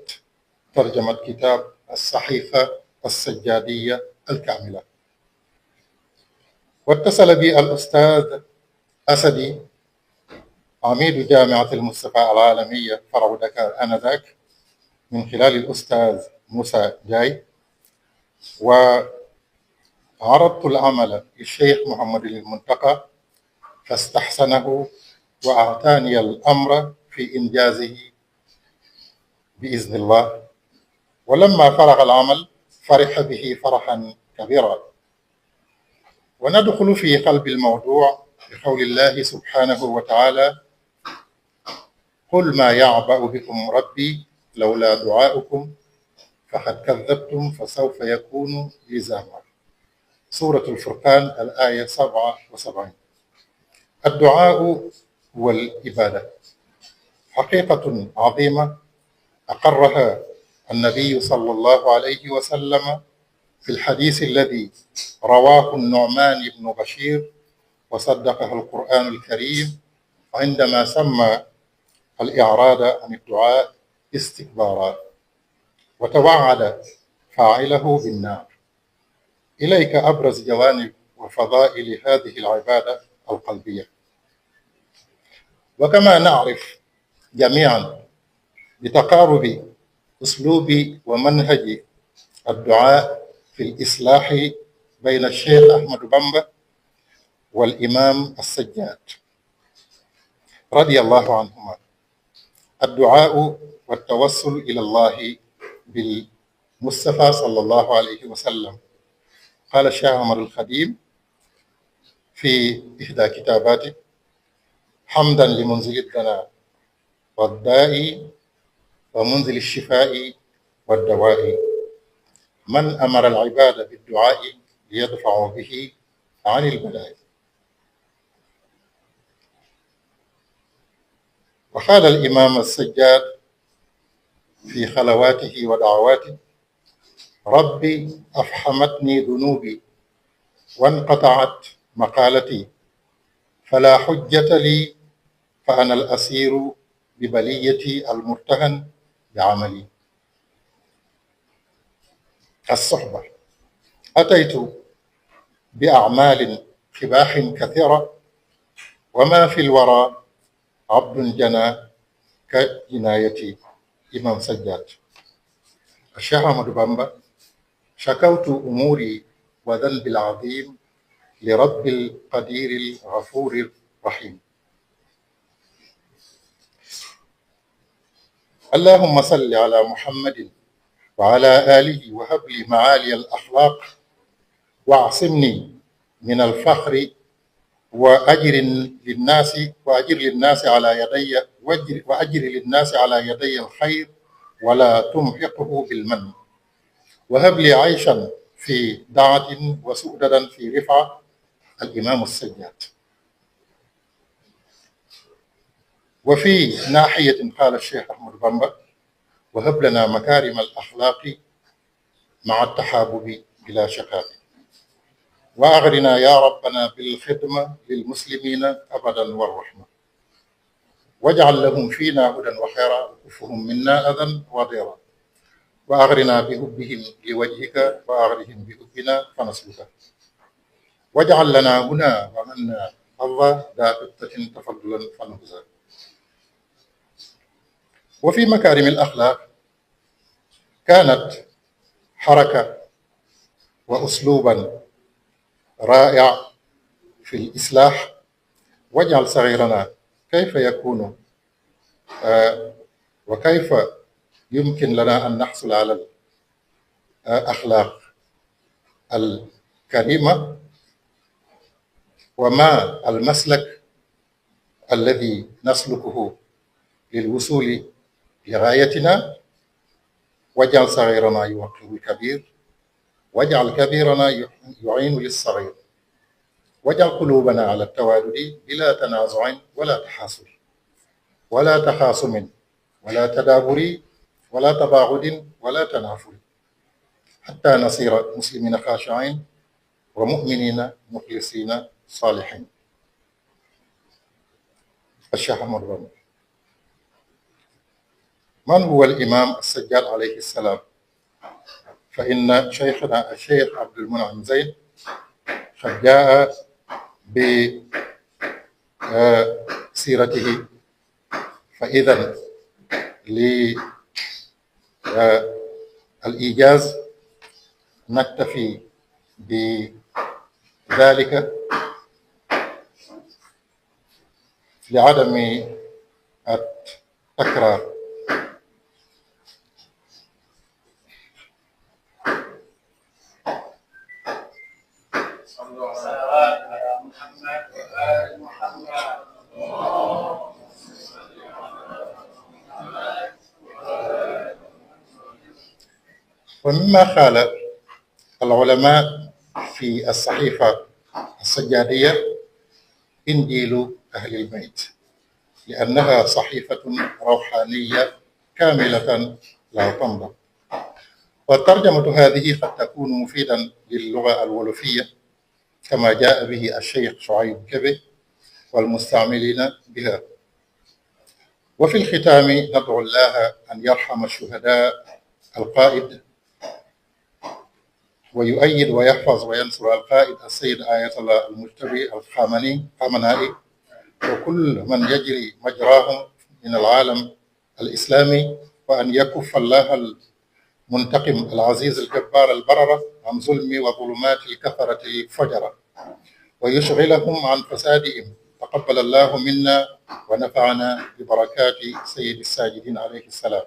ترجمة كتاب الصحيفة السجادية الكاملة. واتصل بي الأستاذ أسدي عميد جامعة المصطفى العالمية فرع دكار آنذاك من خلال الأستاذ موسى جاي، وعرضت العمل للشيخ محمد المنتقى فاستحسنه وأعطاني الأمر في إنجازه بإذن الله. ولما فرغ العمل فرح به فرحا كبيرا. وندخل في قلب الموضوع بقول الله سبحانه وتعالى: قل ما يعبأ بكم ربي لولا دعاؤكم فقد كذبتم فسوف يكون لزاما. سورة الفرقان الآية 77. الدعاء هو العبادة، حقيقة عظيمة أقرها النبي صلى الله عليه وسلم في الحديث الذي رواه النعمان بن بشير وصدقه القرآن الكريم عندما سمى الإعراض عن الدعاء استكبارا وتوعد فاعله بالنار. إليك أبرز جوانب وفضائل هذه العبادة القلبية. وكما نعرف جميعا بتقارب أسلوب ومنهج الدعاء في الإصلاح بين الشيخ أحمد بامبا والإمام السجاد رضي الله عنهما، الدعاء والتوسل إلى الله بالمصطفى صلى الله عليه وسلم. قال الشيخ عمر الخديم في إحدى كتاباته: حمدا لمنزل الدنا والداء ومنزل الشفاء والدواء، من أمر العباد بالدعاء ليدفعوا به عن البلاء. وقال الإمام السجاد في خلواته ودعواته: ربي أفحمتني ذنوبي وانقطعت مقالتي، فلا حجة لي فأنا الأسير ببليتي المرتهن بعملي. الصحبة: أتيت بأعمال قباح كثيرة، وما في الورى عبد جنى كجنايتي. إمام سجاد. الشيخ أحمد بامبا: شكوت أموري وذنبي العظيم لرب القدير الغفور الرحيم. اللهم صل على محمد وعلى آله وهب لي معالي الأخلاق، واعصمني من الفخر وأجر للناس على يدي وأجر للناس على يدي الخير ولا تمحقه بالمن، وهب لي عيشا في دعة وسؤددا في رفعة. الإمام السجاد. وفي ناحية قال الشيخ أحمد بامبا: وهب لنا مكارم الأخلاق مع التحابب بلا شقاق، وأغرنا يا ربنا بالخدمة للمسلمين أبدا والرحمة، واجعل لهم فينا هدى وخيرا وكفهم منا أذى وضيرا، وأغرنا بحبهم لوجهك وأغرهم بحبنا فنسلك، واجعل لنا هنا ومنا الله دابتة تفضلا فنهزا. وفي مكارم الأخلاق كانت حركة وأسلوبا رائع في الإصلاح. واجعل صغيرنا كيف يكون وكيف يمكن لنا أن نحصل على الأخلاق الكريمة، وما المسلك الذي نسلكه للوصول لغايتنا. واجعل صغيرنا يوقر الكبير، واجعل كبيرنا يعين للصغير، واجعل قلوبنا على التوادد بلا تنازع ولا تحاسر ولا تخاصم ولا تدابر ولا تباغض ولا تنافر، حتى نصير مسلمين خاشعين ومؤمنين مخلصين صالحين. الشيخ أحمد بامبا. من هو الإمام السجاد عليه السلام؟ فإن شيخنا الشيخ عبد المنعم زين قد جاء بسيرته، فإذا للإيجاز نكتفي بذلك لعدم التكرار. ومما قال العلماء في الصحيفة السجادية: إنجيل أهل البيت، لأنها صحيفة روحانية كاملة لا تنضب. والترجمة هذه قد تكون مفيدا للغة الولوفية كما جاء به الشيخ شعيب كبه والمستعملين بها. وفي الختام ندعو الله أن يرحم الشهداء القائد ويؤيد ويحفظ وينصر القائد السيد آية الله المجتبي الخامنائي وكل من يجري مجراهم من العالم الإسلامي، وأن يكف الله المنتقم العزيز الجبار البررة عن ظلم وظلمات الكفرة الفجرة، ويشغلهم عن فسادهم. تقبل الله منا ونفعنا ببركات سيد الساجدين عليه السلام.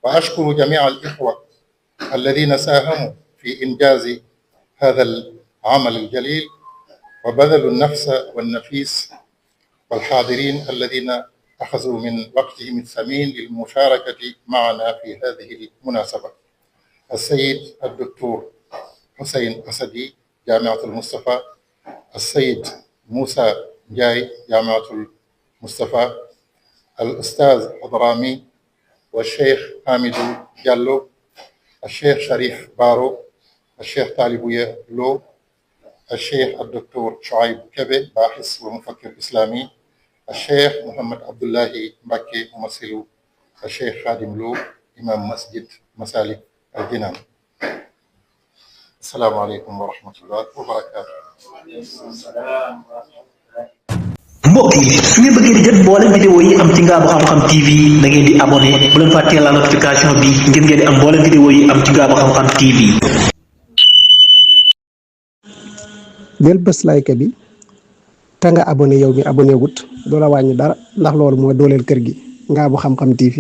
وأشكر جميع الإخوة الذين ساهموا في إنجاز هذا العمل الجليل وبذلوا النفس والنفيس، والحاضرين الذين أخذوا من وقتهم الثمين للمشاركة معنا في هذه المناسبة. السيد الدكتور حسين أسدي جامعة المصطفى، السيد موسى جاي جامعة المصطفى، الأستاذ حضرامي، والشيخ حامد جالو، الشيخ شريف بارو، الشيخ طالبوية لو، الشيخ الدكتور شعيب كبه باحث ومفكر إسلامي، الشيخ محمد عبد الله مكي ممثل الشيخ خادم لو إمام مسجد مسالك الجنان. السلام عليكم ورحمة الله وبركاته. mbokk yi su ngeen bëggee di jot mboolem vidéo yi am ci Ngaabu Xam-Xam TV da ngeen di abonné bu leen fàttee la notification bi ngir ngeen di am mboolem vidéo yi am ci Ngaabu Xam-Xam TV. del bés like bi te nga abonné yow mi abonné wut doo la wàññi dara ndax loolu mooy dooleel kër gi Ngaabu Xam-Xam TV.